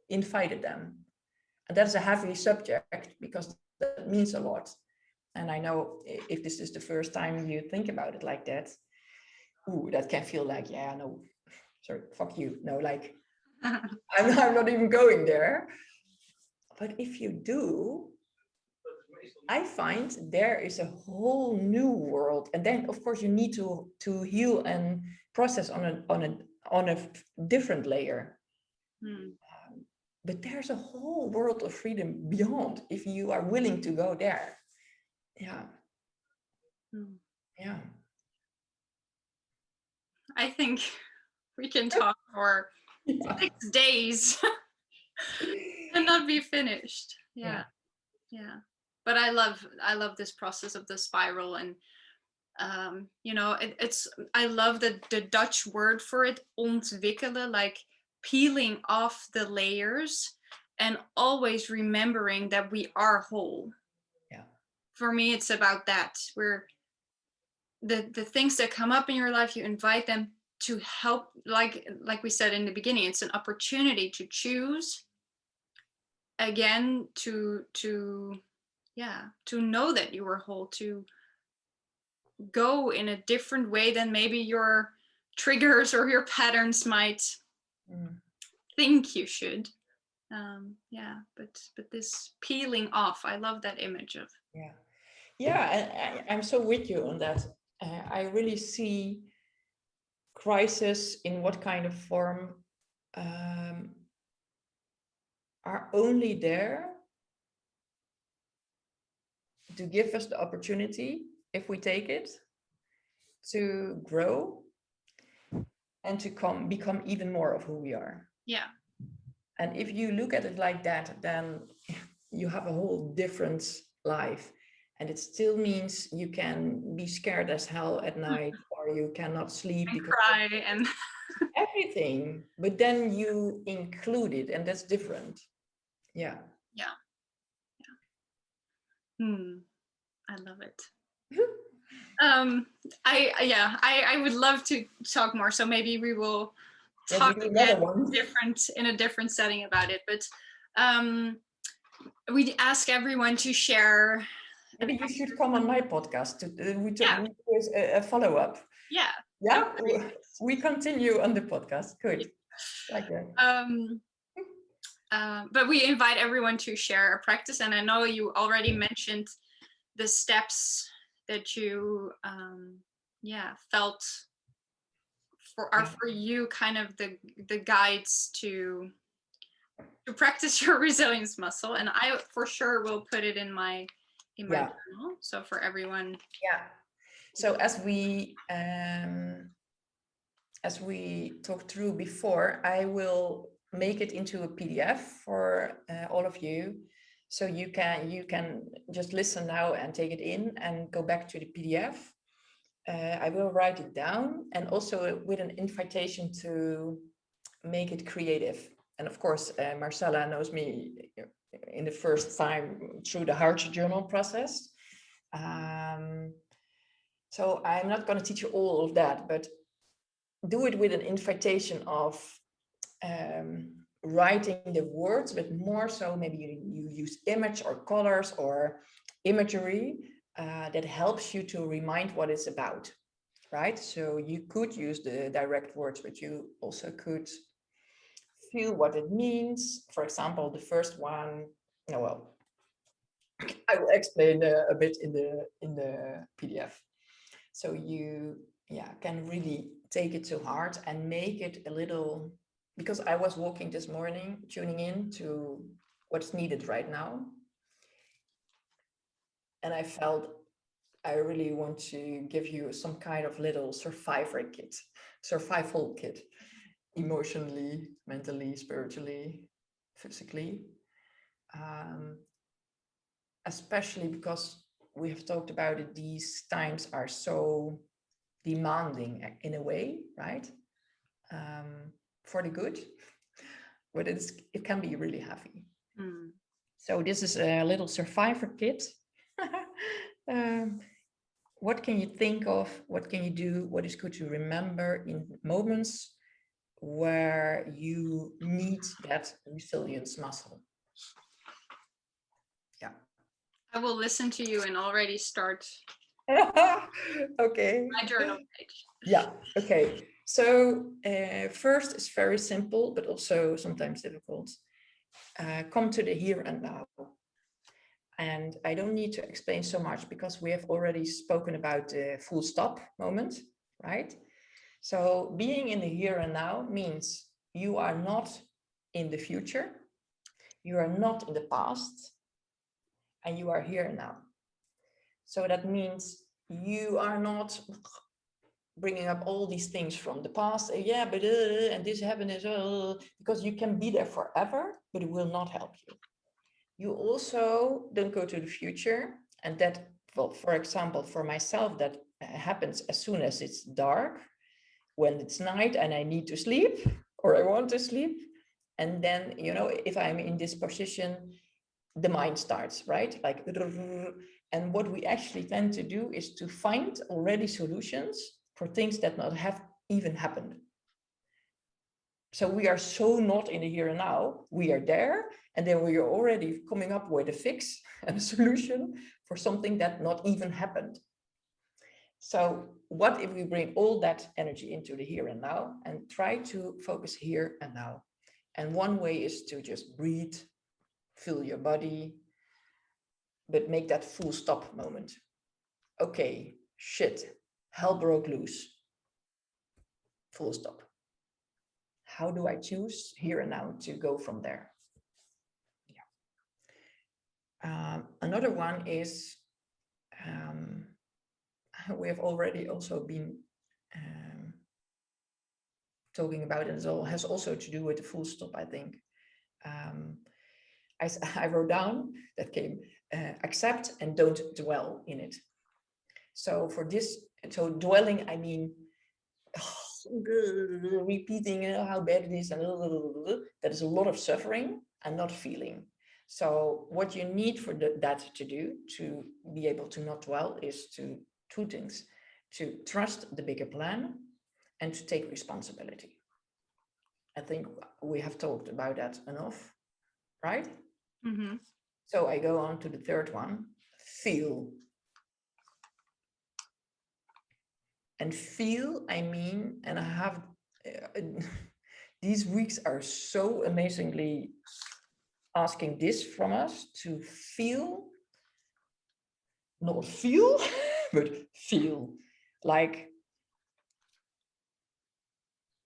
invited them. And that's a heavy subject, because that means a lot. And I know if this is the first time you think about it like that, that can feel like, yeah, no, sorry, fuck you. No, like, I'm not even going there. But if you do, I find there is a whole new world. And then of course you need to heal and process on a different layer. But there's a whole world of freedom beyond, if you are willing to go there. Yeah. Yeah. I think we can talk for 6 days and not be finished. Yeah. But I love this process of the spiral, and you know, it's I love the Dutch word for it, ontwikkelen, like peeling off the layers and always remembering that we are whole. Yeah. For me, it's about that. We're the things that come up in your life, you invite them to help, like we said in the beginning, it's an opportunity to choose again, to know that you were whole, to go in a different way than maybe your triggers or your patterns might think you should. But this peeling off, I love that image of. I'm so with you on that. I really see crisis in what kind of form are only there to give us the opportunity, if we take it, to grow and to become even more of who we are. Yeah. And if you look at it like that, then you have a whole different life. And it still means you can be scared as hell at night, or you cannot sleep And because cry and everything, but then you include it, and that's different. Yeah. yeah. I love it. I would love to talk more. So maybe we will Yes, talk we do again another one. in a different setting about it. But we ask everyone to share. Maybe you should come on my podcast to we do Yeah. a follow-up. Yeah. Yeah, we continue on the podcast. Good. Like that. But we invite everyone to share a practice, and I know you already mentioned the steps that you felt are for you kind of the guides to practice your resilience muscle, and I for sure will put it in my journal, so for everyone. Yeah, so as we talked through before, I will make it into a PDF for all of you, so you can just listen now and take it in and go back to the PDF. I will write it down, and also with an invitation to make it creative. And of course, Marcella knows me in the first time through the Heart Journal process. So I'm not going to teach you all of that, but do it with an invitation of writing the words, but more so maybe you use image or colors or imagery that helps you to remind what it's about, right? So you could use the direct words, but you also could feel what it means. For example, the first one, well, I will explain a bit in the PDF. So you can really take it to heart and make it a little, because I was walking this morning, tuning in to what's needed right now. And I felt I really want to give you some kind of little survival kit, emotionally, mentally, spiritually, physically. Especially because we have talked about it, these times are so demanding in a way, right? For the good, but it can be really heavy. So this is a little survivor kit. What can you think of? What can you do? What is good to remember in moments where you need that resilience muscle? Yeah. I will listen to you and already start Okay. my journal page. Yeah. Okay. So first is very simple, but also sometimes difficult. Come to the here and now. And I don't need to explain so much because we have already spoken about the full stop moment, right? So being in the here and now means you are not in the future, you are not in the past, and you are here now. So that means you are not bringing up all these things from the past, and this happened as well, because you can be there forever, but it will not help you. You also don't go to the future, and that, well, for example, for myself, that happens as soon as it's dark, when it's night and I need to sleep or I want to sleep. And then, if I'm in this position, the mind starts, right? Like, and what we actually tend to do is to find already solutions for things that not have even happened. So we are so not in the here and now, we are there, and then we are already coming up with a fix and a solution for something that not even happened. So what if we bring all that energy into the here and now and try to focus here and now? And one way is to just breathe, feel your body, but make that full stop moment. Okay, shit, hell broke loose. Full stop. How do I choose here and now to go from there? Yeah. Another one is, we have already also been talking about it, has also to do with the full stop, I think. I wrote down that came, accept and don't dwell in it. So for this, so dwelling, I mean, repeating how bad it is, and that is a lot of suffering and not feeling. So what you need for that to do, to be able to not dwell, is two things: to trust the bigger plan and to take responsibility. I think we have talked about that enough, right? Mm-hmm. So I go on to the third one: feel. And feel, I mean, and I have these weeks are so amazingly asking this from us, to feel, not feel, but feel. Like,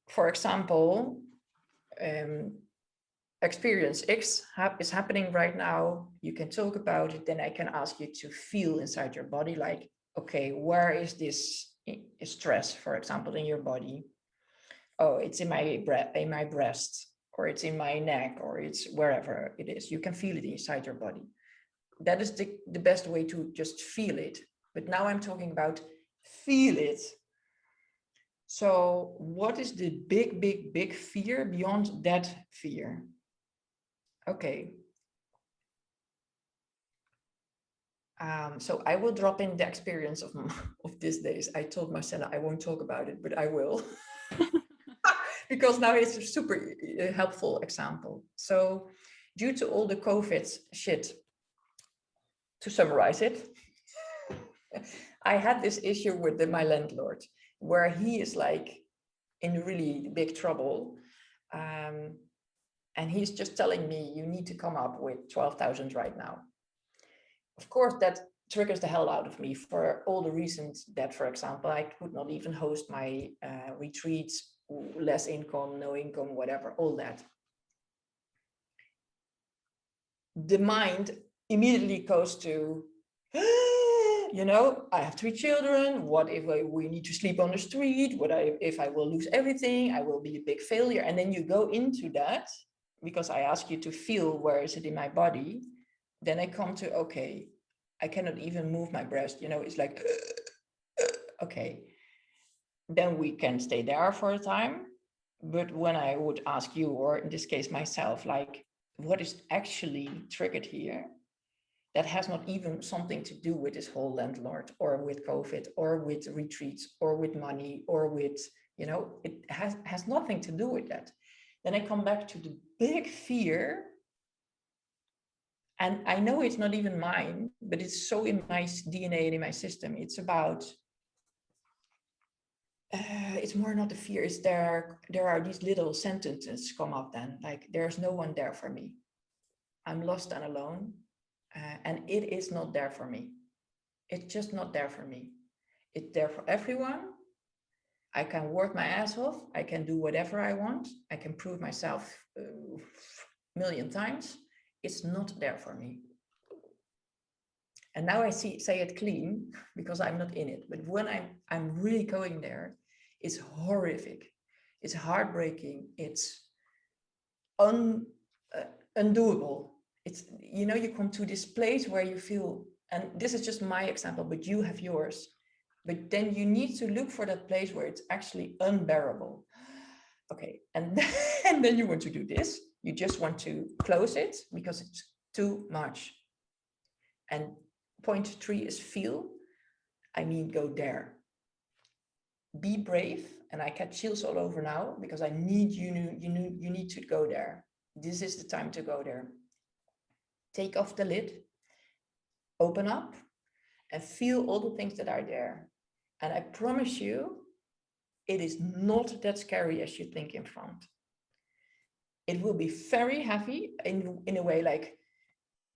for example, experience X is happening right now. You can talk about it. Then I can ask you to feel inside your body, like, okay, where is this stress, for example, in your body? Oh, it's in my breast, or it's in my neck, or it's wherever it is. You can feel it inside your body. That is the best way to just feel it. But now I'm talking about feel it. So what is the big fear beyond that fear? Okay. So I will drop in the experience of these days. I told Marcella I won't talk about it, but I will. Because now it's a super helpful example. So due to all the COVID shit, to summarize it, I had this issue with my landlord, where he is like in really big trouble. And he's just telling me, you need to come up with 12,000 right now. Of course, that triggers the hell out of me for all the reasons that, for example, I could not even host my retreats, less income, no income, whatever, all that. The mind immediately goes to, you know, I have 3 children. What if we need to sleep on the street? If I will lose everything? I will be a big failure. And then you go into that, because I ask you to feel, where is it in my body? Then I come to, okay, I cannot even move my breast. You know, it's like, okay. Then we can stay there for a time. But when I would ask you, or in this case myself, like, what is actually triggered here? That has not even something to do with this whole landlord, or with COVID, or with retreats, or with money, or with, you know, it has nothing to do with that. Then I come back to the big fear. And I know it's not even mine, but it's so in my DNA and in my system. It's about, it's more not the fear. It's there are these little sentences come up then, like, there's no one there for me. I'm lost and alone. And it is not there for me. It's just not there for me. It's there for everyone. I can work my ass off. I can do whatever I want. I can prove myself a million times. It's not there for me. And now I say it clean, because I'm not in it. But when I'm really going there, it's horrific. It's heartbreaking. It's undoable. It's, you know, you come to this place where you feel, and this is just my example, but you have yours. But then you need to look for that place where it's actually unbearable. Okay, and then you want to do this. You just want to close it because it's too much. And point 3 is feel. I mean, go there. Be brave. And I get chills all over now, because I need you need to go there. This is the time to go there. Take off the lid, open up, and feel all the things that are there. And I promise you, it is not that scary as you think in front. It will be very heavy in a way, like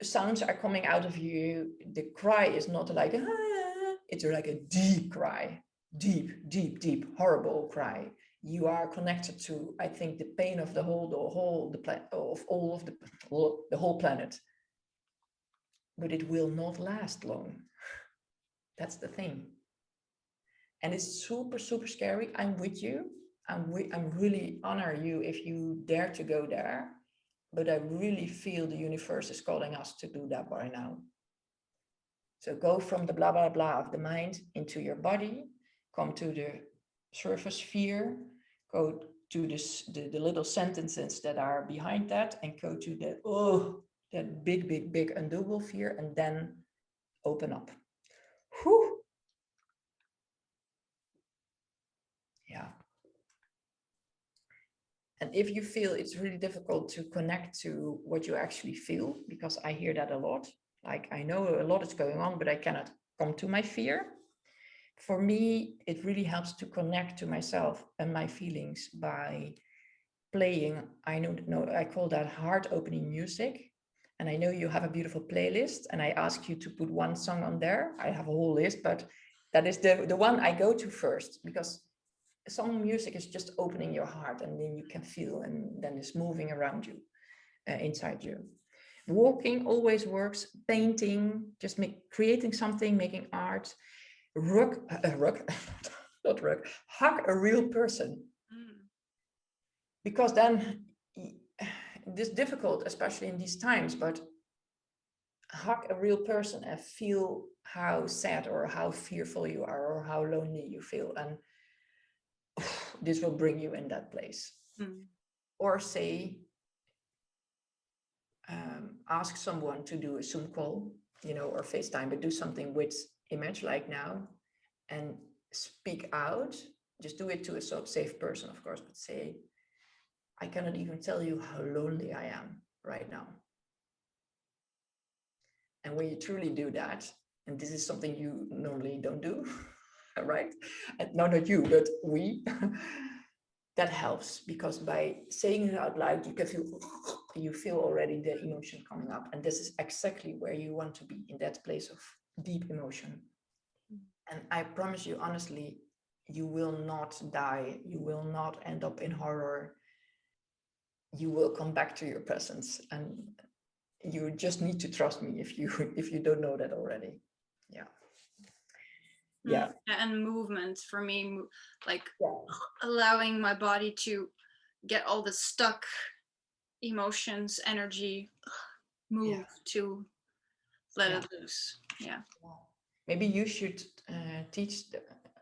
sounds are coming out of you. The cry is not like, ah, it's like a deep cry, deep, horrible cry. You are connected to, I think, the pain of the whole planet. But it will not last long. That's the thing. And it's super scary. I'm with you. I'm really honor you if you dare to go there. but I really feel the universe is calling us to do that right now. So go from the blah, blah, blah of the mind into your body, come to the surface sphere, go to this, the little sentences that are behind that, and go to that, oh, that big, big, big undoable fear, and then open up. Whew. Yeah. And if you feel it's really difficult to connect to what you actually feel, because I hear that a lot, like I know a lot is going on, but I cannot come to my fear. For me, it really helps to connect to myself and my feelings by playing, I call that heart opening music. And I know you have a beautiful playlist, and I ask you to put one song on there. I have a whole list, but that is the one I go to first, because some music is just opening your heart, and then you can feel, and then it's moving around you, inside you. Walking always works, painting, just creating something, making art. Not rug, hug a real person. Because then this is difficult, especially in these times, but hug a real person and feel how sad or how fearful you are or how lonely you feel, and this will bring you in that place. Or say, ask someone to do a Zoom call, or FaceTime, but do something with image like now, and speak out. Just do it to a safe person, of course, but say, I cannot even tell you how lonely I am right now. And when you truly do that, and this is something you normally don't do, right? And no, not you, but we, that helps, because by saying it out loud, you feel already the emotion coming up. And this is exactly where you want to be, in that place of deep emotion. And I promise you, honestly, you will not die. You will not end up in horror. You will come back to your presence, and you just need to trust me if you don't know that already. Yeah. And movement for me, like allowing my body to get all the stuck emotions, energy, move to let it loose. Maybe you should teach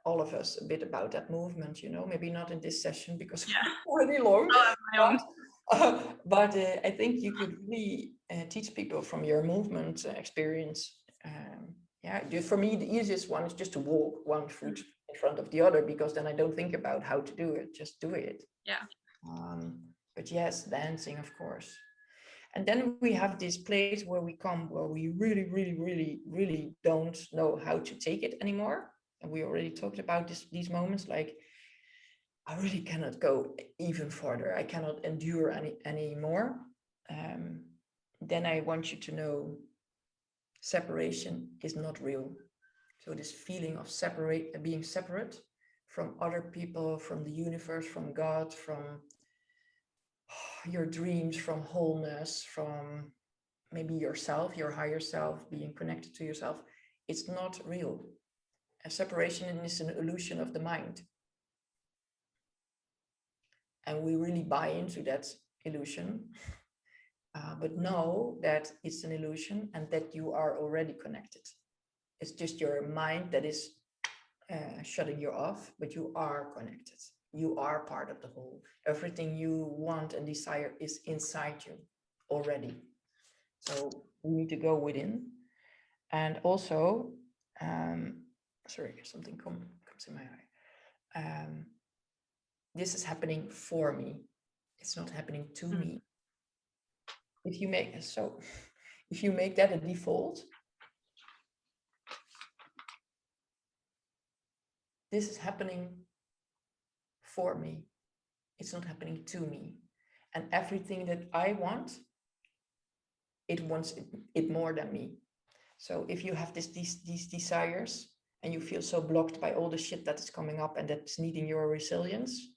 all of us a bit about that movement, maybe not in this session because it's already long. But I think you could really teach people from your movement experience. For me, the easiest one is just to walk one foot in front of the other, because then I don't think about how to do it, just do it. But yes, dancing, of course. And then we have this place where we really, really, really, really don't know how to take it anymore. And we already talked about these moments, like, I really cannot go even further. I cannot endure any more. Then I want you to know separation is not real. So this feeling of being separate from other people, from the universe, from God, from your dreams, from wholeness, from maybe yourself, your higher self, being connected to yourself, it's not real. A separation is an illusion of the mind. And we really buy into that illusion, but know that it's an illusion and that you are already connected. It's just your mind that is shutting you off, but you are connected. You are part of the whole. Everything you want and desire is inside you already. So we need to go within. And also, sorry, something comes in my eye. This is happening for me. It's not happening to me. If you make that a default, this is happening for me. It's not happening to me. And everything that I want, it wants it more than me. So if you have these desires and you feel so blocked by all the shit that is coming up and that's needing your resilience,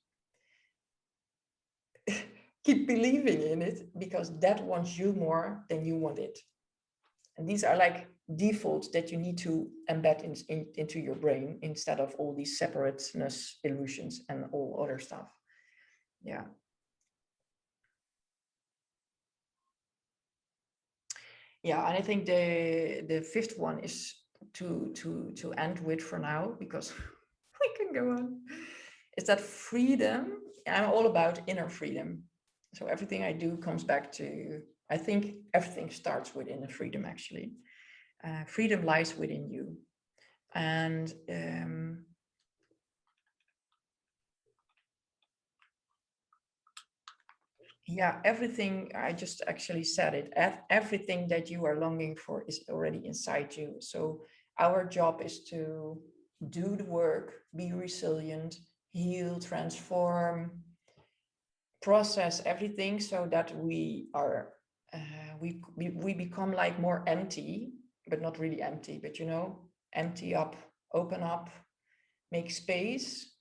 keep believing in it, because that wants you more than you want it. And these are like defaults that you need to embed into your brain, instead of all these separateness illusions and all other stuff. Yeah. Yeah, and I think the fifth one is to end with for now, because we can go on. Is that freedom? I'm all about inner freedom. So everything I do comes back to, I think everything starts with inner freedom, actually. Freedom lies within you. And yeah, everything, I just actually said it, everything that you are longing for is already inside you. So our job is to do the work, be resilient, heal, transform, process everything, so that we are we become like more empty, but not really empty, but empty up, open up, make space.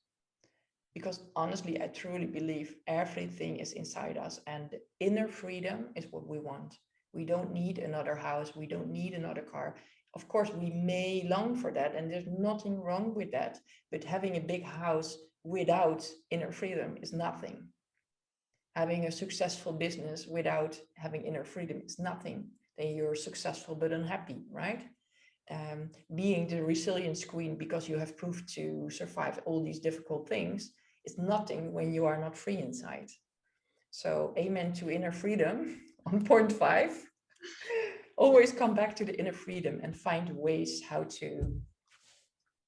Because honestly, I truly believe everything is inside us, and the inner freedom is what we want. We don't need another house, we don't need another car. Of course, we may long for that, and there's nothing wrong with that, but having a big house without inner freedom is nothing. Having a successful business without having inner freedom is nothing. Then you're successful but unhappy, right? Being the resilience queen because you have proved to survive all these difficult things is nothing when you are not free inside. So amen to inner freedom on point 5. Always come back to the inner freedom and find ways how to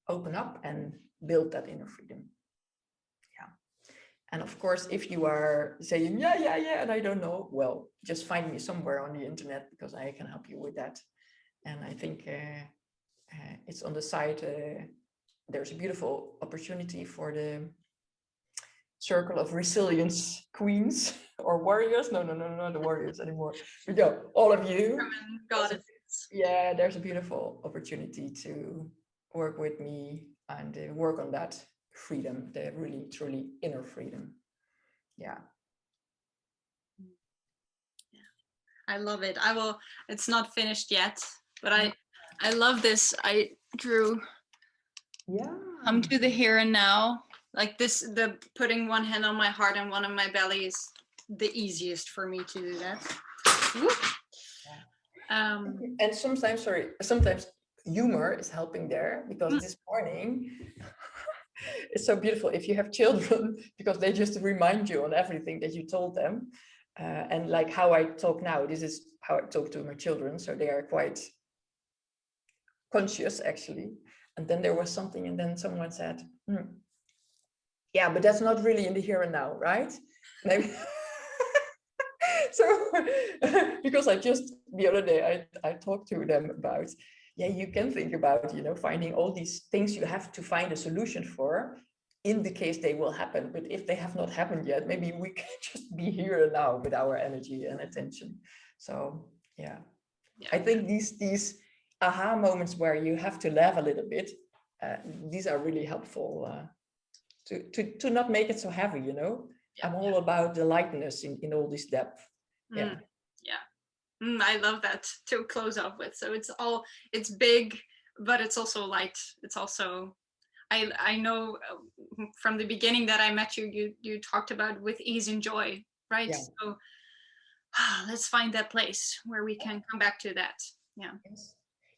open up and build that inner freedom. And of course, if you are saying, yeah, and I don't know, well, just find me somewhere on the internet, because I can help you with that. And I think it's on the site. There's a beautiful opportunity for the Circle of Resilience Queens or Warriors. No, the Warriors anymore. But yeah, all of you. Goddesses. Yeah, there's a beautiful opportunity to work with me and work on that freedom, the really, truly inner freedom. Yeah. I love it. It's not finished yet, but I love this. I drew come to the here and now. Like this, the putting one hand on my heart and one on my belly is the easiest for me to do that. And sometimes humor is helping there, because this morning it's so beautiful if you have children, because they just remind you on everything that you told them. And like how I talk now, this is how I talk to my children, so they are quite conscious actually. And then there was something, and then someone said, yeah, but that's not really in the here and now, right? Maybe. So because I just the other day I talked to them about, yeah, you can think about finding all these things you have to find a solution for in the case they will happen, but if they have not happened yet, maybe we can just be here and now with our energy and attention. So yeah. I think these aha moments where you have to laugh a little bit, these are really helpful to not make it so heavy. I'm all about the lightness in all this depth. I love that to close off with. So it's big, but it's also light. It's also, I know from the beginning that I met you, you talked about with ease and joy, right? Yeah. So let's find that place where we can come back to that. Yeah.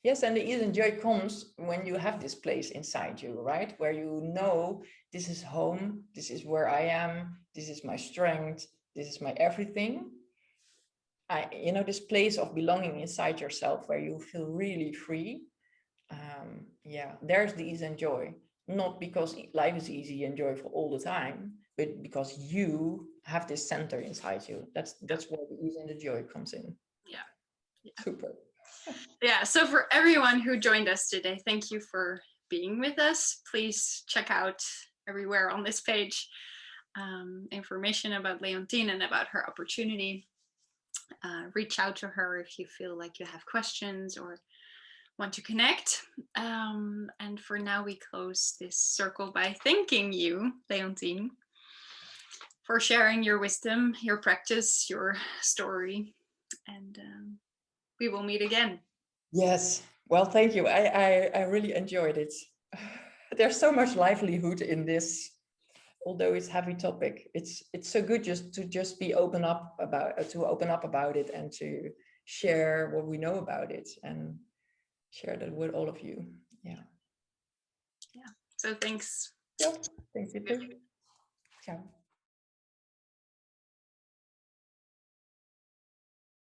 Yes, and the ease and joy comes when you have this place inside you, right? Where you know this is home, this is where I am, this is my strength, this is my everything. This place of belonging inside yourself where you feel really free. There's the ease and joy. Not because life is easy and joyful all the time, but because you have this center inside you. That's where the ease and the joy comes in. Yeah. Super. Yeah, so for everyone who joined us today, thank you for being with us. Please check out everywhere on this page information about Leontine and about her opportunity. Reach out to her if you feel like you have questions or want to connect. And for now, we close this circle by thanking you, Leontine, for sharing your wisdom, your practice, your story. And we will meet again. Yes. Well, thank you. I really enjoyed it. There's so much livelihood in this, although it's heavy topic. It's so good just to be open up about it, and to share what we know about it and share that with all of you. Yeah. So thanks. Yep. Thank you too. Ciao.